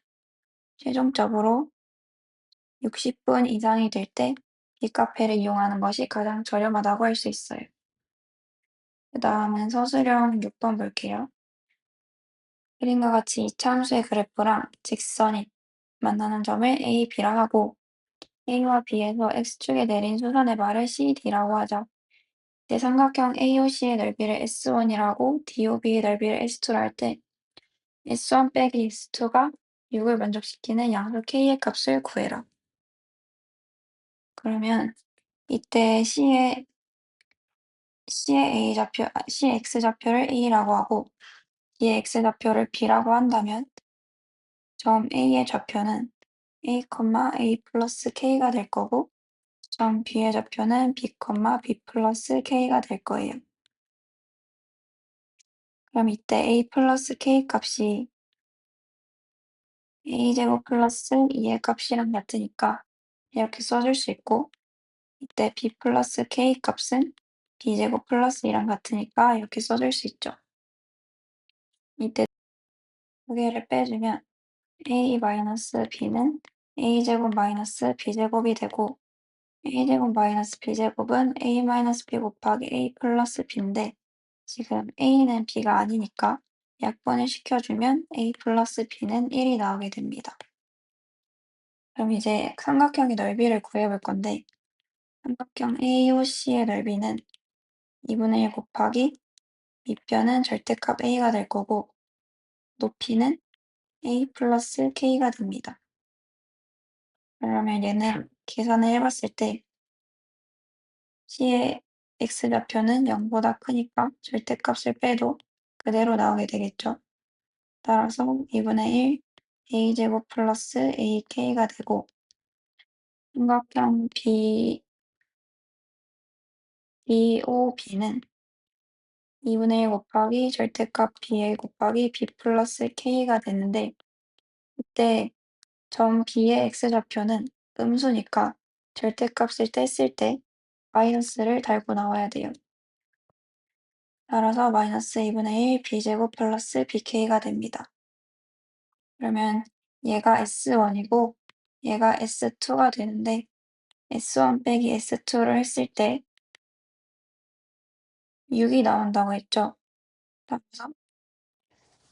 최종적으로 60분 이상이 될 때 빅카페를 이용하는 것이 가장 저렴하다고 할 수 있어요. 그 다음은 서술형 6번 볼게요. 그림과 같이 이차함수의 그래프랑 직선이 만나는 점을 A, B라 하고 A와 B에서 X축에 내린 수선의 말을 CD라고 하자. 내 삼각형 AOC의 넓이를 S1이라고 DOB의 넓이를 S2라 할 때 S1 빼기 S2가 6을 만족시키는 양수 K의 값을 구해라. 그러면 이때 C의 X좌표를 A라고 하고 B의 X좌표를 B라고 한다면 점 A의 좌표는 A, A 플러스 K가 될 거고 점 B의 좌표는 B, B 플러스 K가 될 거예요. 그럼 이때 A 플러스 K 값이 A제곱 플러스 2의 값이랑 같으니까 이렇게 써줄 수 있고 이때 B 플러스 K 값은 B제곱 플러스 2랑 같으니까 이렇게 써줄 수 있죠. 이때 두 개를 빼주면 A 마이너스 B는 A제곱 마이너스 B제곱이 되고 A제곱 마이너스 B제곱은 A 마이너스 B 곱하기 A 플러스 B인데 지금 A는 B가 아니니까 약분을 시켜주면 A 플러스 B는 1이 나오게 됩니다. 그럼 이제 삼각형의 넓이를 구해볼 건데 삼각형 AOC의 넓이는 2분의 1 곱하기 밑변은 절대값 A가 될 거고 높이는 A 플러스 K가 됩니다. 그러면 얘는 계산을 해봤을 때 C의 X좌표는 0보다 크니까 절대값을 빼도 그대로 나오게 되겠죠. 따라서 2분의 1 A제곱 플러스 AK가 되고 삼각형 BOB는 2분의 1 곱하기 절대값 bA 곱하기 b 플러스 k가 됐는데 이때 점 b의 x좌표는 음수니까 절대값을 뗐을 때 마이너스를 달고 나와야 돼요. 따라서 마이너스 2분의 1 b제곱 플러스 bk가 됩니다. 그러면 얘가 S1이고 얘가 S2가 되는데 S1 빼기 S2를 했을 때 6이 나온다고 했죠. 따라서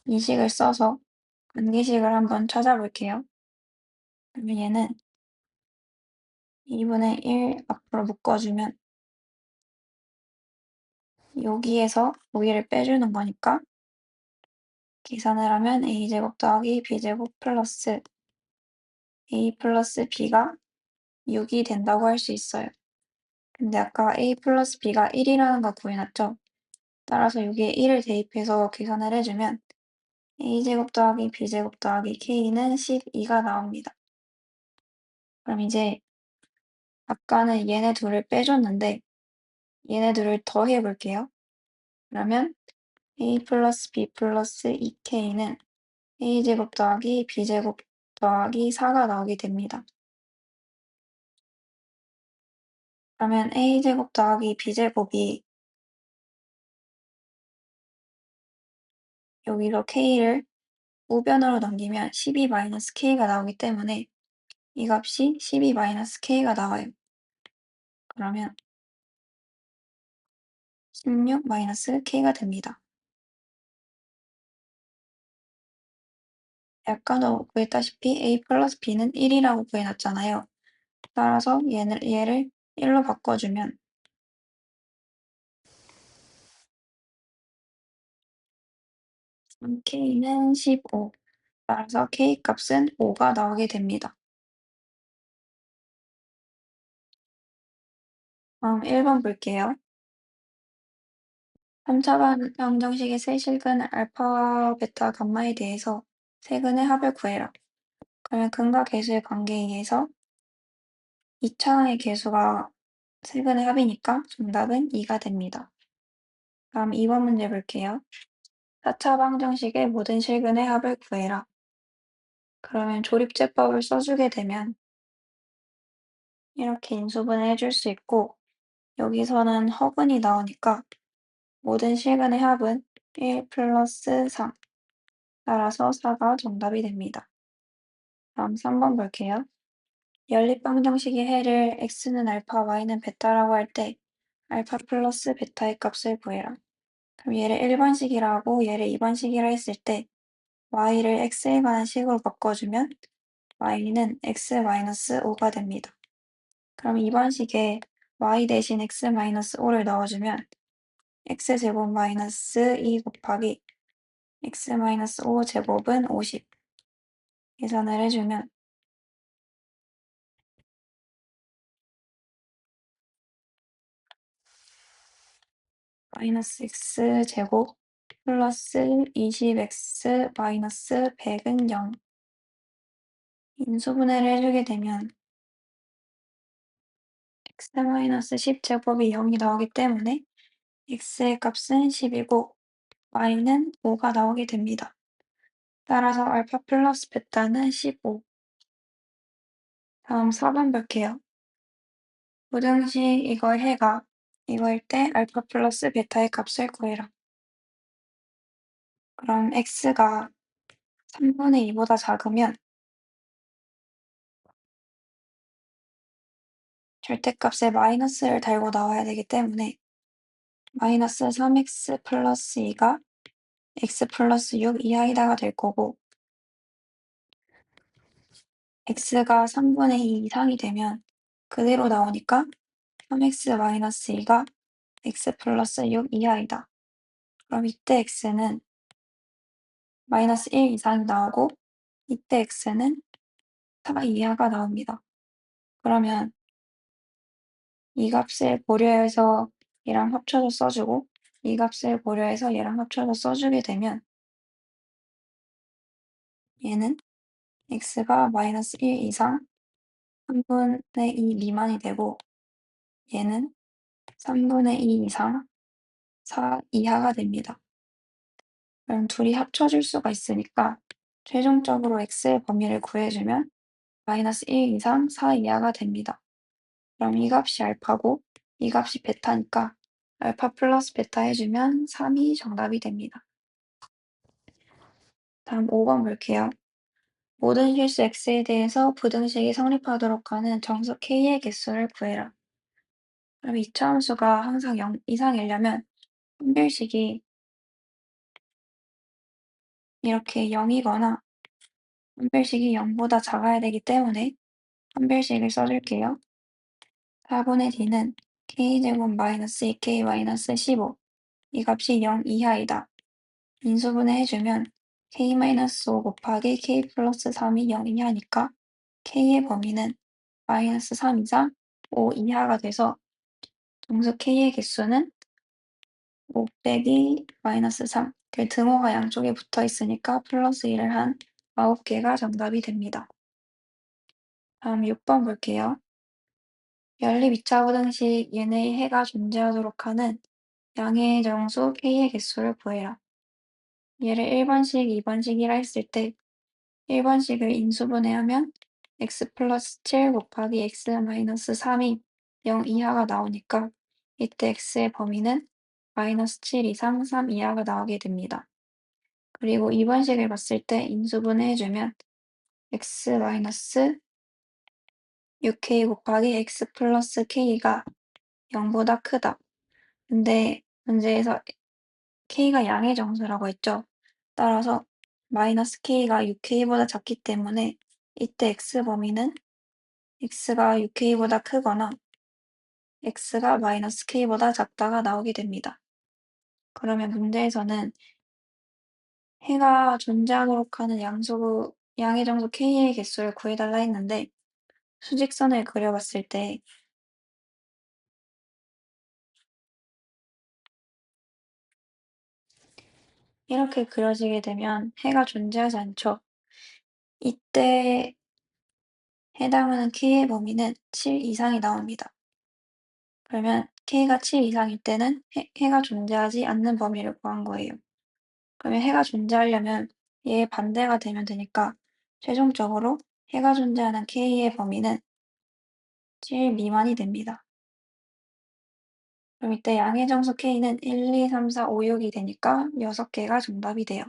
이 식을 써서 관계식을 한번 찾아볼게요. 그러면 얘는 2분의 1 앞으로 묶어주면 여기에서 여기를 빼주는 거니까 계산을 하면 a제곱 더하기 b제곱 플러스 a 플러스 b가 6이 된다고 할 수 있어요. 근데 아까 a 플러스 b가 1이라는 거 구해놨죠? 따라서 여기에 1을 대입해서 계산을 해주면 a제곱 더하기 b제곱 더하기 k는 12가 나옵니다. 그럼 이제 아까는 얘네 둘을 빼줬는데 얘네 둘을 더해 볼게요. 그러면 a 플러스 b 플러스 2k는 a제곱 더하기 b제곱 더하기 4가 나오게 됩니다. 그러면 a제곱 더하기 b제곱이 여기서 k를 우변으로 넘기면 12-k가 나오기 때문에 이 값이 12-k가 나와요. 그러면 16-k가 됩니다. 아까도 구했다시피 a 플러스 b는 1이라고 구해놨잖아요. 따라서 얘를 1로 바꿔주면 k는 15. 따라서 k 값은 5가 나오게 됩니다. 다음 1번 볼게요. 3차 방정식의 세실근 알파, 베타, 감마에 대해서 세근의 합을 구해라. 그러면 근과 계수의 관계에 의해서 2차항의 계수가 세근의 합이니까 정답은 2가 됩니다. 다음 2번 문제 볼게요. 4차 방정식의 모든 실근의 합을 구해라. 그러면 조립제법을 써주게 되면 이렇게 인수분해 해줄 수 있고 여기서는 허근이 나오니까 모든 실근의 합은 1 플러스 3. 따라서 4가 정답이 됩니다. 다음 3번 볼게요. 연립방정식의 해를 x는 알파, y는 베타라고 할 때 알파 플러스 베타의 값을 구해라. 그럼 얘를 1번식이라고 얘를 2번식이라 했을 때 y를 x에 관한 식으로 바꿔주면 y는 x-5가 됩니다. 그럼 2번식에 y 대신 x-5를 넣어주면 x제곱 마이너스 2 곱하기 x-5 제곱은 50. 계산을 해주면 마이너스 x제곱 플러스 20x 마이너스 100은 0. 인수분해를 해주게 되면 x-10제곱이 0이 나오기 때문에 x의 값은 10이고 y는 5가 나오게 됩니다. 따라서 알파 플러스 베타는 15. 다음 4번 볼게요. 부등식 이걸 해가 이거일 때 알파 플러스 베타의 값을 구해라. 그럼 x가 3분의 2보다 작으면 절대값에 마이너스를 달고 나와야 되기 때문에 마이너스 3x 플러스 2가 x 플러스 6 이하이다가 될 거고 x가 3분의 2 이상이 되면 그대로 나오니까 3x 마이너스 2가 x 플러스 6 이하이다. 그럼 이때 x는 마이너스 1 이상이 나오고 이때 x는 4 이하가 나옵니다. 그러면 이 값을 고려해서 얘랑 합쳐서 써주고 이 값을 고려해서 얘랑 합쳐서 써주게 되면 얘는 x가 마이너스 1 이상 3분의 2 미만이 되고 얘는 3분의 2 이상 4 이하가 됩니다. 그럼 둘이 합쳐질 수가 있으니까 최종적으로 x의 범위를 구해주면 마이너스 1 이상 4 이하가 됩니다. 그럼 이 값이 알파고 이 값이 베타니까 알파 플러스 베타 해주면 3이 정답이 됩니다. 다음 5번 볼게요. 모든 실수 x에 대해서 부등식이 성립하도록 하는 정수 k의 개수를 구해라. 그럼 이차함수가 항상 0 이상이려면 판별식이 이렇게 0이거나 판별식이 0보다 작아야 되기 때문에 판별식을 써줄게요. 4분의 d는 k제곱 마이너스 2k 마이너스 15 이 값이 0 이하이다. 인수분해 해주면 k-5 곱하기 k 플러스 3이 0 이하니까 k의 범위는 마이너스 3 이상 5 이하가 돼서 정수 k의 개수는 5 빼기 마이너스 3. 그 등호가 양쪽에 붙어 있으니까 플러스 1을 한 9개가 정답이 됩니다. 다음 6번 볼게요. 연립 2차 부등식 얘네의 해가 존재하도록 하는 양의 정수 k의 개수를 구해라. 얘를 1번식, 2번식이라 했을 때 1번식을 인수분해하면 x 플러스 7 곱하기 x 마이너스 3이 0 이하가 나오니까 이때 x의 범위는 마이너스 7 이상 3 이하가 나오게 됩니다. 그리고 2번식을 봤을 때 인수분해 해주면 x 마이너스 6k 곱하기 x 플러스 k가 0보다 크다. 근데 문제에서 k가 양의 정수라고 했죠. 따라서 마이너스 k가 6k보다 작기 때문에 이때 x 범위는 x가 6k보다 크거나 x가 마이너스 k보다 작다가 나오게 됩니다. 그러면 문제에서는 해가 존재하도록 하는 양의 정수 k의 개수를 구해달라 했는데 수직선을 그려봤을 때 이렇게 그려지게 되면 해가 존재하지 않죠. 이때 해당하는 k의 범위는 7 이상이 나옵니다. 그러면 k가 7 이상일 때는 해가 존재하지 않는 범위를 구한 거예요. 그러면 해가 존재하려면 얘의 반대가 되면 되니까 최종적으로 해가 존재하는 k의 범위는 7 미만이 됩니다. 그럼 이때 양의 정수 k는 1, 2, 3, 4, 5, 6이 되니까 6개가 정답이 돼요.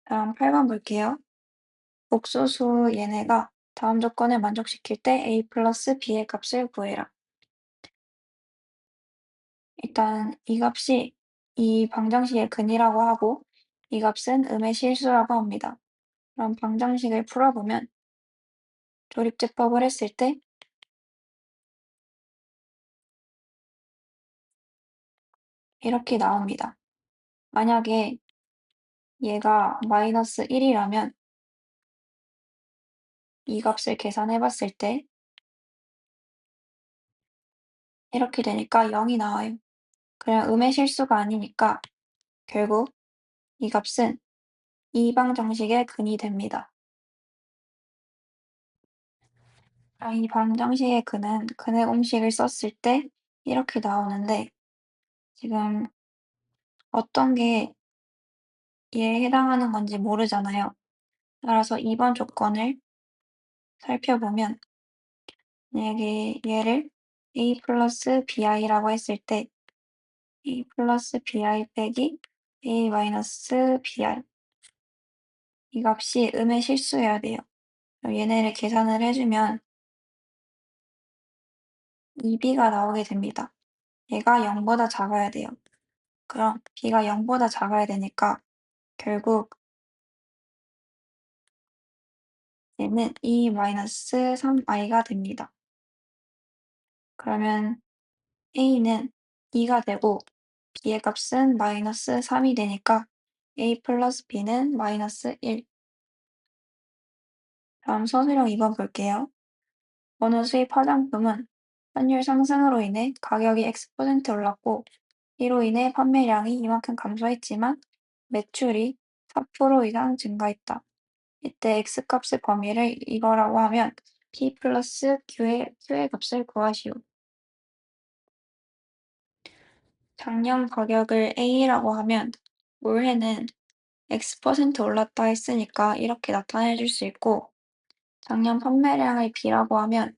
다음 8번 볼게요. 복소수 얘네가 다음 조건을 만족시킬 때 a 플러스 b의 값을 구해라. 일단 이 값이 이 방정식의 근이라고 하고 이 값은 음의 실수라고 합니다. 그럼 방정식을 풀어보면 조립제법을 했을 때 이렇게 나옵니다. 만약에 얘가 마이너스 1이라면 이 값을 계산해 봤을 때 이렇게 되니까 0이 나와요. 그냥 음의 실수가 아니니까 결국 이 값은 이 방정식의 근이 됩니다. 이 방정식의 근은 근의 공식을 썼을 때 이렇게 나오는데 지금 어떤 게 얘에 해당하는 건지 모르잖아요. 따라서 2번 조건을 살펴보면 만약에 얘를 a 플러스 bi라고 했을 때 a 플러스 bi 빼기 a 마이너스 bi 이 값이 음의 실수여야 돼요. 그럼 얘네를 계산을 해주면 2b가 나오게 됩니다. 얘가 0보다 작아야 돼요. 그럼 b가 0보다 작아야 되니까 결국 얘는 2 마이너스 3i가 됩니다. 그러면 a는 2가 되고 b의 값은 마이너스 3이 되니까 a 플러스 b는 마이너스 1. 다음 서술형 2번 볼게요. 어느 수입 화장품은 환율 상승으로 인해 가격이 X% 올랐고 이로 인해 판매량이 이만큼 감소했지만 매출이 4% 이상 증가했다. 이때 X값의 범위를 이거라고 하면 P 플러스 Q의 값을 구하시오. 작년 가격을 A라고 하면 올해는 X% 올랐다 했으니까 이렇게 나타내 줄 수 있고, 작년 판매량을 B라고 하면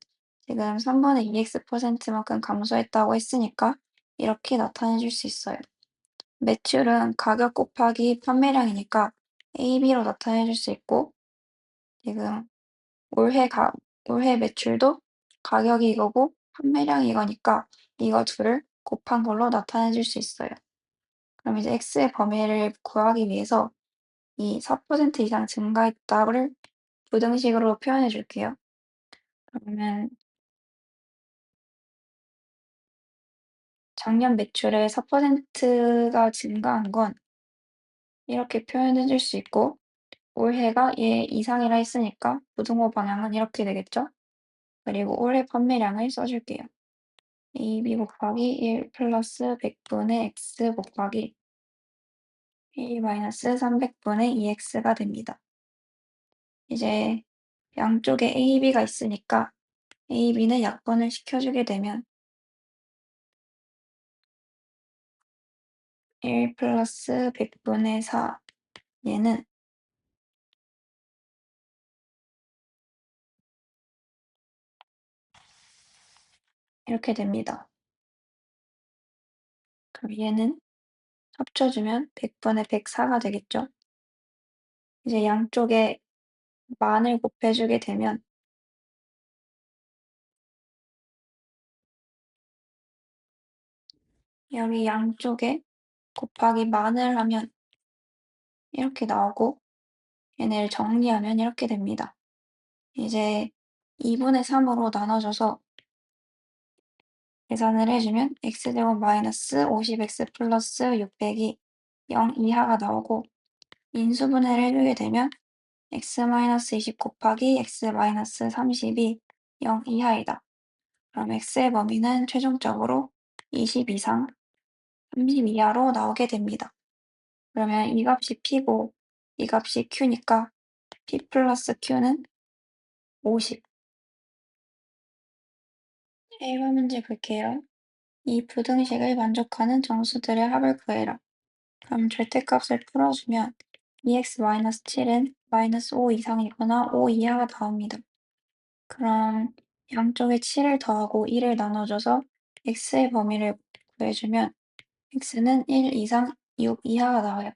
지금 3분의 2X%만큼 감소했다고 했으니까 이렇게 나타내 줄 수 있어요. 매출은 가격 곱하기 판매량이니까 AB로 나타내 줄 수 있고, 지금 올해 올해 매출도 가격이 이거고 판매량이 이거니까 이거 둘을 곱한 걸로 나타내 줄 수 있어요. 그럼 이제 X의 범위를 구하기 위해서 이 4% 이상 증가했다를 부등식으로 표현해 줄게요. 그러면 작년 매출의 4%가 증가한 건 이렇게 표현해 줄 수 있고, 올해가 얘 이상이라 했으니까 부등호 방향은 이렇게 되겠죠? 그리고 올해 판매량을 써줄게요. AB 곱하기 1 플러스 100분의 X 곱하기 1 마이너스 300분의 2X가 됩니다. 이제 양쪽에 AB가 있으니까 AB는 약분을 시켜주게 되면 1 플러스 100분의 4, 얘는 이렇게 됩니다. 그럼 얘는 합쳐주면 100분의 104가 되겠죠? 이제 양쪽에 만을 곱해주게 되면 여기 양쪽에 곱하기 만을 하면 이렇게 나오고, 얘네를 정리하면 이렇게 됩니다. 이제 2분의 3으로 나눠줘서 계산을 해주면 x제곱 마이너스 50x 플러스 600이 0 이하가 나오고, 인수분해를 해주게 되면 x 마이너스 20 곱하기 x 마이너스 30이 0 이하이다. 그럼 x의 범위는 최종적으로 20 이상 30 이하로 나오게 됩니다. 그러면 이 값이 p고 이 값이 q니까 p 플러스 q는 50. 1번 문제 볼게요. 이 부등식을 만족하는 정수들의 합을 구해라. 그럼 절대값을 풀어주면 2x-7은 마이너스 5 이상이거나 5 이하가 나옵니다. 그럼 양쪽에 7을 더하고 1을 나눠줘서 x의 범위를 구해주면 x는 1 이상 6 이하가 나와요.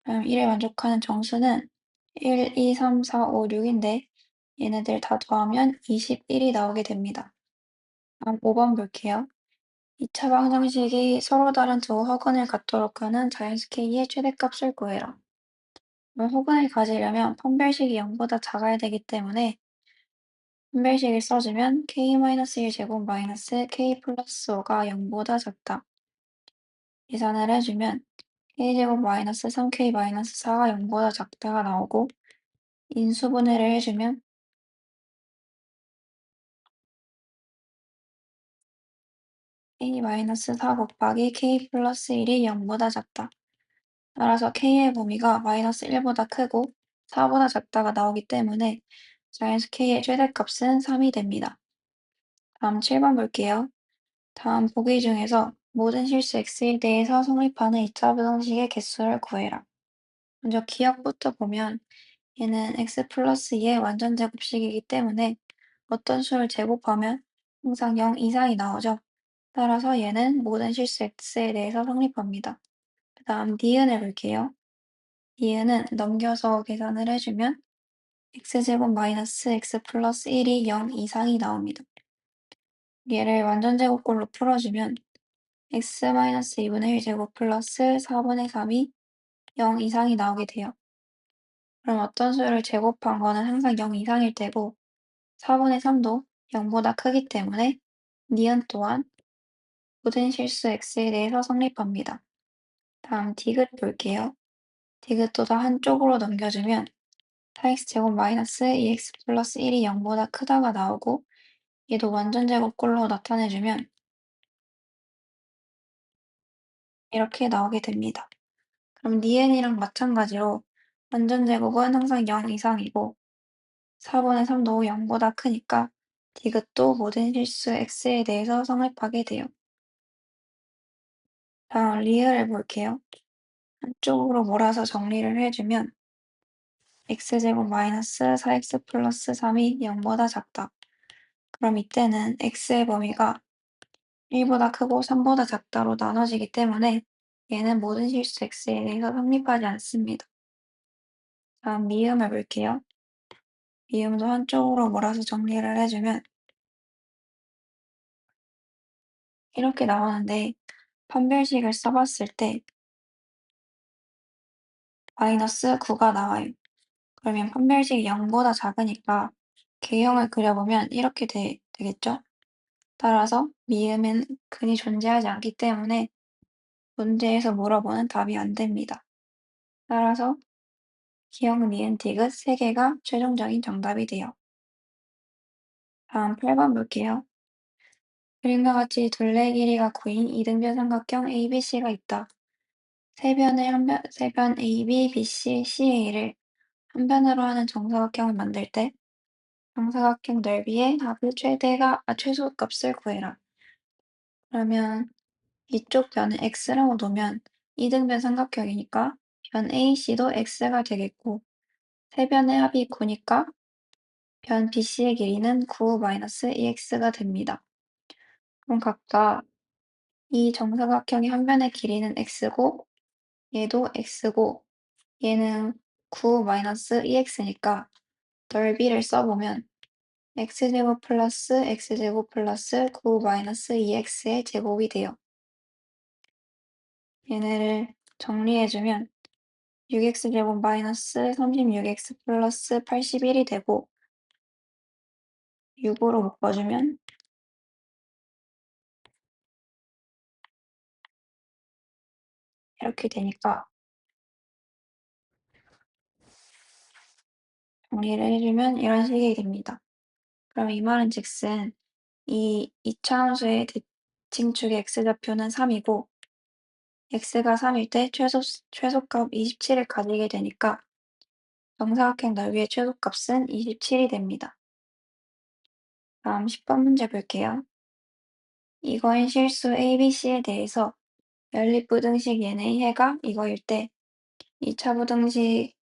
그럼 1을 만족하는 정수는 1, 2, 3, 4, 5, 6인데 얘네들 다 더하면 21이 나오게 됩니다. 다음 5번 볼게요. 2차 방정식이 서로 다른 두 허근을 갖도록 하는 자연수 K의 최대값을 구해라. 허근을 가지려면 판별식이 0보다 작아야 되기 때문에 판별식을 써주면 K-1제곱 마이너스 K 플러스 5가 0보다 작다. 계산을 해주면 K제곱 마이너스 3K 마이너스 4가 0보다 작다가 나오고, 인수분해를 해주면 K-4 곱하기 K 플러스 1이 0보다 작다. 따라서 K의 범위가 마이너스 1보다 크고 4보다 작다가 나오기 때문에 자연수 K의 최대값은 3이 됩니다. 다음 7번 볼게요. 다음 보기 중에서 모든 실수 X에 대해서 성립하는 2차 부등식의 개수를 구해라. 먼저 기억부터 보면 얘는 X 플러스 2의 완전 제곱식이기 때문에 어떤 수를 제곱하면 항상 0 이상이 나오죠. 따라서 얘는 모든 실수 X에 대해서 성립합니다. 그 다음 니은을 볼게요. 니은은 넘겨서 계산을 해주면 x제곱 마이너스 x 플러스 1이 0 이상이 나옵니다. 얘를 완전제곱꼴로 풀어주면 x 마이너스 2분의 1 제곱 플러스 4분의 3이 0 이상이 나오게 돼요. 그럼 어떤 수를 제곱한 거는 항상 0 이상일 테고 4분의 3도 0보다 크기 때문에 니은 또한 모든 실수 x에 대해서 성립합니다. 다음 디귿 볼게요. 디귿도 다 한쪽으로 넘겨주면 4x제곱 마이너스 2x 플러스 1이 0보다 크다가 나오고, 얘도 완전제곱꼴로 나타내주면 이렇게 나오게 됩니다. 그럼 니은이랑 마찬가지로 완전제곱은 항상 0 이상이고 4분의 3도 0보다 크니까 디귿도 모든 실수 x에 대해서 성립하게 돼요. 다음 리을을 볼게요. 한쪽으로 몰아서 정리를 해주면 x제곱 마이너스 4x 플러스 3이 0보다 작다. 그럼 이때는 x의 범위가 1보다 크고 3보다 작다로 나눠지기 때문에 얘는 모든 실수 x에 대해서 성립하지 않습니다. 다음 미음을 볼게요. 미음도 한쪽으로 몰아서 정리를 해주면 이렇게 나오는데 판별식을 써봤을 때 마이너스 9가 나와요. 그러면 판별식이 0보다 작으니까 개형을 그려보면 이렇게 되겠죠? 따라서 미음은 근이 존재하지 않기 때문에 문제에서 물어보는 답이 안 됩니다. 따라서 기억, 니은, 디귿 3개가 최종적인 정답이 돼요. 다음 8번 볼게요. 그림과 같이 둘레 길이가 9인 이등변 삼각형 ABC가 있다. 세변 AB, BC, CA를 한 변으로 하는 정사각형을 만들 때 정사각형 넓이의 합의 최소값을 구해라. 그러면 이쪽 변을 x라고 놓으면 이등변 삼각형이니까 변 AC도 x가 되겠고 세변의 합이 9니까 변 BC의 길이는 9-2x가 됩니다. 그럼 각각 이 정사각형의 한 변의 길이는 x고 얘도 x고 얘는 9-2x니까 넓이를 써보면 x제곱 플러스 x제곱 플러스 9-2x의 제곱이 돼요. 얘네를 정리해주면 6x제곱 마이너스 36x 플러스 81이 되고 6으로 묶어주면 이렇게 되니까 정리를 해주면 이런 식이 됩니다. 그럼 이 말은 즉슨 이 이차함수의 대칭축의 x좌표는 3이고 x가 3일 때 최소값 27을 가지게 되니까 정사각형 넓이의 최소값은 27이 됩니다. 다음 10번 문제 볼게요. 이거인 실수 ABC에 대해서 연립부등식 얘네의 해가 이거일 때 2차 부등식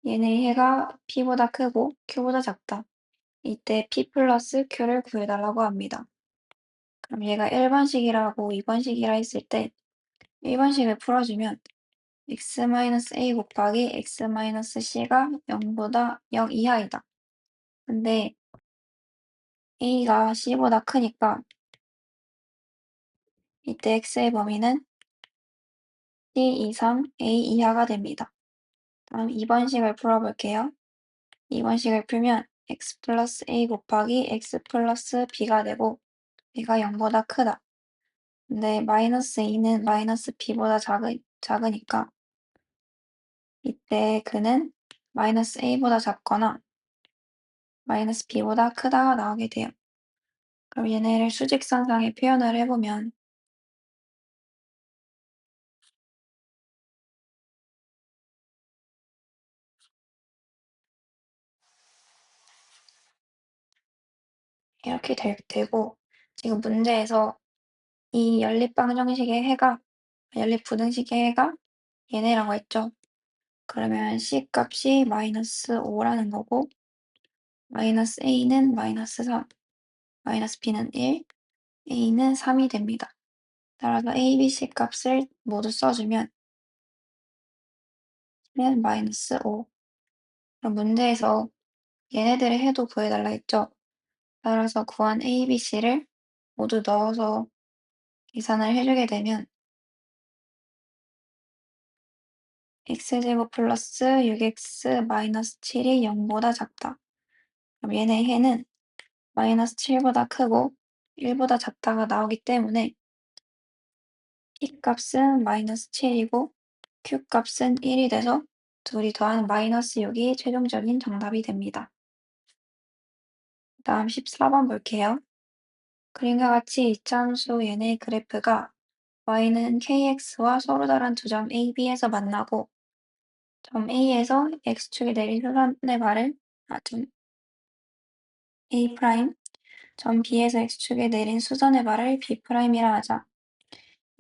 얘네의 해가 P보다 크고 Q보다 작다. 이때 P 플러스 Q를 구해달라고 합니다. 그럼 얘가 1번식이라고 2번식이라 했을 때 1번식을 풀어주면 x-a 곱하기 x-c가 0보다 0 이하이다. 근데 a가 c보다 크니까 이때 x의 범위는 c 이상 a 이하가 됩니다. 다음 2번식을 풀어볼게요. 2번식을 풀면 x 플러스 a 곱하기 x 플러스 b가 되고 b가 0보다 크다. 근데 마이너스 a는 마이너스 b보다 작으니까 이때 그는 마이너스 a보다 작거나 마이너스 b보다 크다가 나오게 돼요. 그럼 얘네를 수직선상에 표현을 해보면 이렇게 되고 지금 문제에서 이 연립방정식의 해가 연립부등식의 해가 얘네라고 했죠. 그러면 c 값이 마이너스 5라는 거고 마이너스 a는 마이너스 3, 마이너스 b는 1, a는 3이 됩니다. 따라서 a, b, c 값을 모두 써주면 마이너스 5. 그럼 문제에서 얘네들의 해도 구해달라 했죠. 따라서 구한 a, b, c를 모두 넣어서 계산을 해주게 되면 x제곱 플러스 6x 마이너스 7이 0보다 작다. 그럼 얘네 해는 마이너스 7보다 크고 1보다 작다가 나오기 때문에 p 값은 마이너스 7이고 q 값은 1이 돼서 둘이 더한 마이너스 6이 최종적인 정답이 됩니다. 다음 14번 볼게요. 그림과 같이 이차함수 얘네 그래프가 y는 kx와 서로 다른 두 점 a, b에서 만나고 점 A에서 x축에 내린 수선의 발을 점 A', 점 B에서 x축에 내린 수선의 발을 B'이라 하자.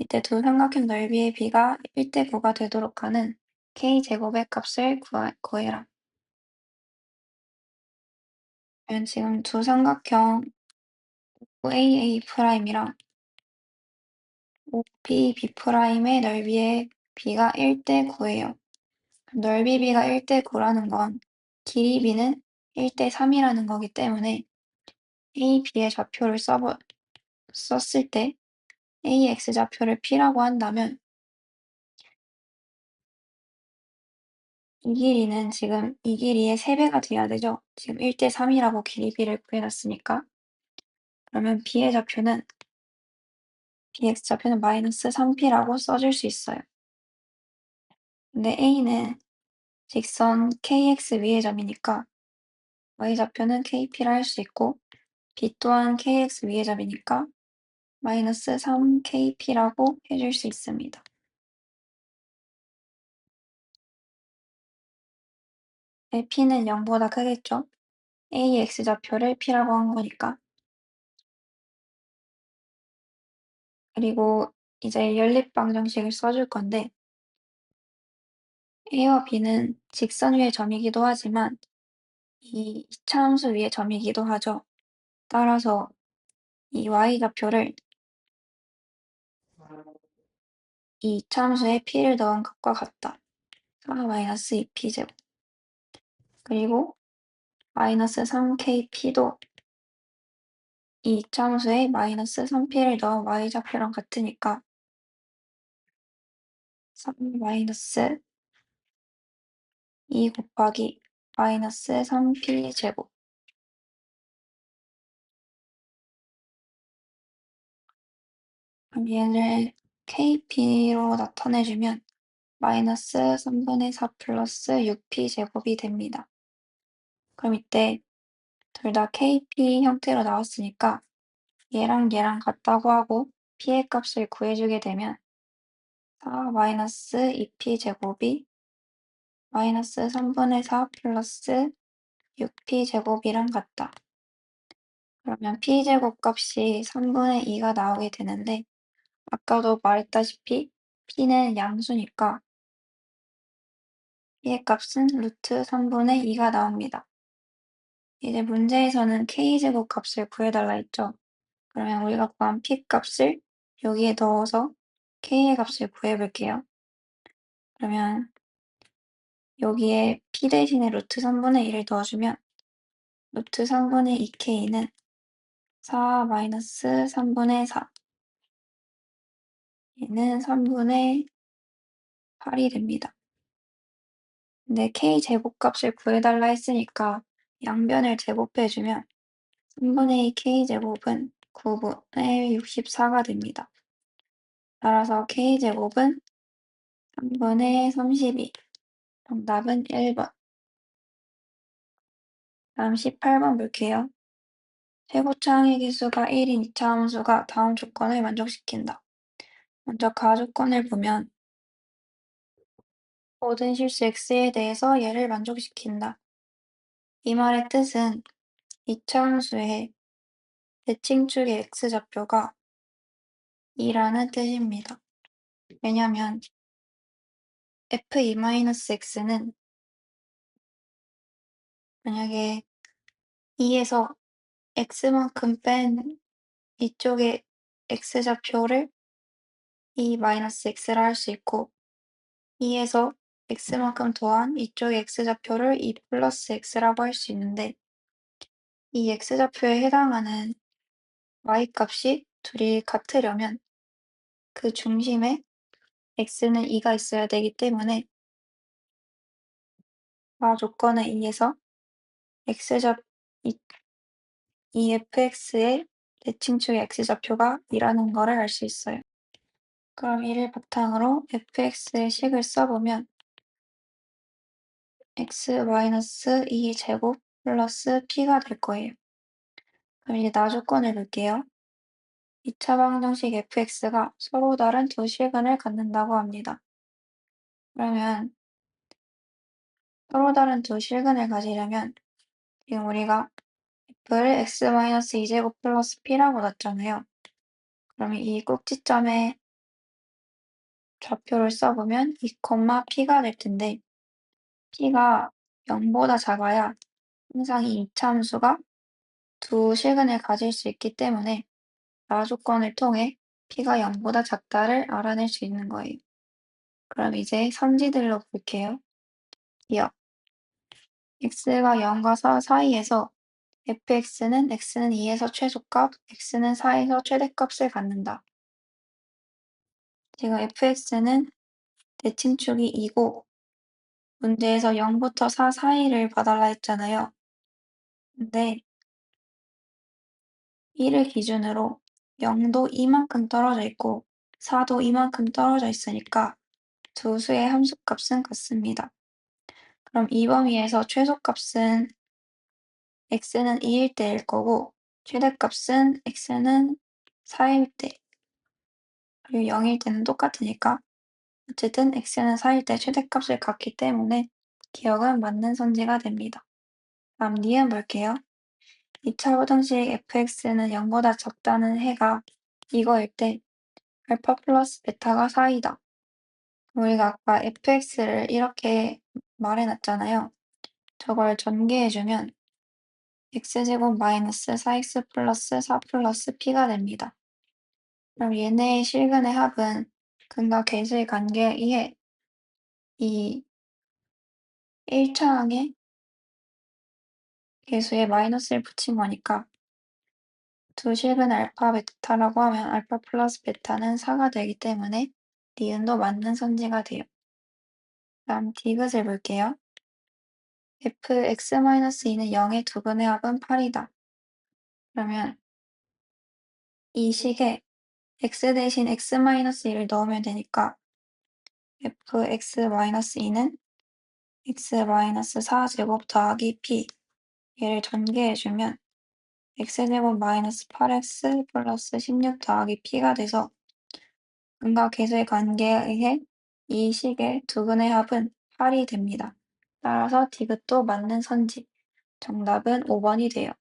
이때 두 삼각형 넓이의 b가 1대 9가 되도록 하는 k제곱의 값을 구해라. 그러면 지금 두 삼각형 OAA'이랑 OBB'의 넓이의 b가 1대 9예요. 넓이 b가 1대 9라는 건 길이 b는 1대 3이라는 거기 때문에 a, b의 좌표를 썼을 때 ax 좌표를 p라고 한다면 이 길이는 지금 이 길이의 3배가 돼야 되죠. 지금 1대 3이라고 길이 b를 구해놨으니까. 그러면 b의 좌표는 bx 좌표는 마이너스 3p라고 써줄 수 있어요. 근데 a는 직선 kx 위의 점이니까 y좌표는 kp라 할 수 있고 b 또한 kx 위의 점이니까 마이너스 3kp라고 해줄 수 있습니다. 네, p는 0보다 크겠죠? ax 좌표를 p라고 한 거니까. 그리고 이제 연립방정식을 써줄 건데 a와 b는 직선 위의 점이기도 하지만 이 이차함수 위의 점이기도 하죠. 따라서 이 y좌표를 이 이차함수에 p를 넣은 것과 같다. 4-2p제곱. 그리고 마이너스 3kp도 이 이차함수에 마이너스 3p를 넣은 y좌표랑 같으니까 3 마이너스 2 곱하기 마이너스 3p제곱. 그럼 얘를 kp로 나타내주면 마이너스 3분의 4 플러스 6p제곱이 됩니다. 그럼 이때 둘 다 kp 형태로 나왔으니까 얘랑 얘랑 같다고 하고 p의 값을 구해주게 되면 4 마이너스 2p제곱이 마이너스 3분의 4 플러스 6p제곱이랑 같다. 그러면 p제곱 값이 3분의 2가 나오게 되는데 아까도 말했다시피 p는 양수니까 p의 값은 루트 3분의 2가 나옵니다. 이제 문제에서는 k제곱 값을 구해달라 했죠. 그러면 우리가 구한 p 값을 여기에 넣어서 k의 값을 구해볼게요. 그러면 여기에 p 대신에 루트 3분의 1을 넣어주면 루트 3분의 2k는 4 마이너스 3분의 4 얘는 3분의 8이 됩니다. 근데 k제곱값을 구해달라 했으니까 양변을 제곱해주면 3분의 2 k제곱은 9분의 64가 됩니다. 따라서 k제곱은 3분의 32. 정답은 1번. 다음 18번 볼게요. 최고차 항의 수가 1인 2차 함수가 다음 조건을 만족시킨다. 먼저 가조건을 보면 모든 실수 x에 대해서 얘를 만족시킨다. 이 말의 뜻은 2차 함수의 대칭축의 x좌표가 2라는 뜻입니다. 왜냐면 f2-x는 만약에 2에서 x만큼 뺀 이쪽의 x좌표를 2-x라 할 수 있고 2에서 x만큼 더한 이쪽의 x좌표를 2 플러스 x라고 할 수 있는데 이 x좌표에 해당하는 y값이 둘이 같으려면 그 중심에 x는 2가 있어야 되기 때문에 과 조건에 의해서 x좌 이 fx의 대칭축의 x좌표가 2라는 거를 알 수 있어요. 그럼 이를 바탕으로 fx의 식을 써보면 x-2 제곱 플러스 p가 될 거예요. 그럼 이제 나조건을 볼게요. 2차 방정식 fx가 서로 다른 두 실근을 갖는다고 합니다. 그러면 서로 다른 두 실근을 가지려면 지금 우리가 f를 x-2제곱 플러스 p라고 놨잖아요. 그러면 이 꼭지점에 좌표를 써보면 2, p가 될 텐데 p가 0보다 작아야 항상 이 이차함수가 두 실근을 가질 수 있기 때문에 라조건을 통해 p가 0보다 작다를 알아낼 수 있는 거예요. 그럼 이제 선지들로 볼게요. 기억. x가 0과 4 사이에서 fx는 x는 2에서 최소값, x는 4에서 최대값을 갖는다. 지금 fx는 대칭축이 2고 문제에서 0부터 4 사이를 봐달라 했잖아요. 근데 1을 기준으로 0도 이만큼 떨어져 있고 4도 이만큼 떨어져 있으니까 두 수의 함수값은 같습니다. 그럼 이 범위에서 최소값은 x는 2일 때일 거고 최대값은 x는 4일 때 그리고 0일 때는 똑같으니까 어쨌든 x는 4일 때 최대값을 갖기 때문에 기억은 맞는 선지가 됩니다. 다음 니은 볼게요. 2차 부등식 fx는 0보다 작다는 해가 이거일 때 알파 플러스 베타가 4이다. 우리가 아까 fx를 이렇게 말해놨잖아요. 저걸 전개해주면 x제곱 마이너스 4x 플러스 4 플러스 p가 됩니다. 그럼 얘네의 실근의 합은 근과 계수의 관계에 의해 이 1차항의 계수에 마이너스를 붙인 거니까 두 실근 알파 베타라고 하면 알파 플러스 베타는 4가 되기 때문에 니은도 맞는 선지가 돼요. 다음 디귿을 볼게요. fx-2는 0의 두근의 합은 8이다. 그러면 이 식에 x 대신 x-1을 넣으면 되니까 fx-2는 x-4제곱 더하기 p 얘를 전개해주면 x제곱 마이너스 8x 플러스 16 더하기 p가 돼서 근과 계수의 관계에 의해 이 식의 두근의 합은 8이 됩니다. 따라서 디귿도 맞는 선지. 정답은 5번이 돼요.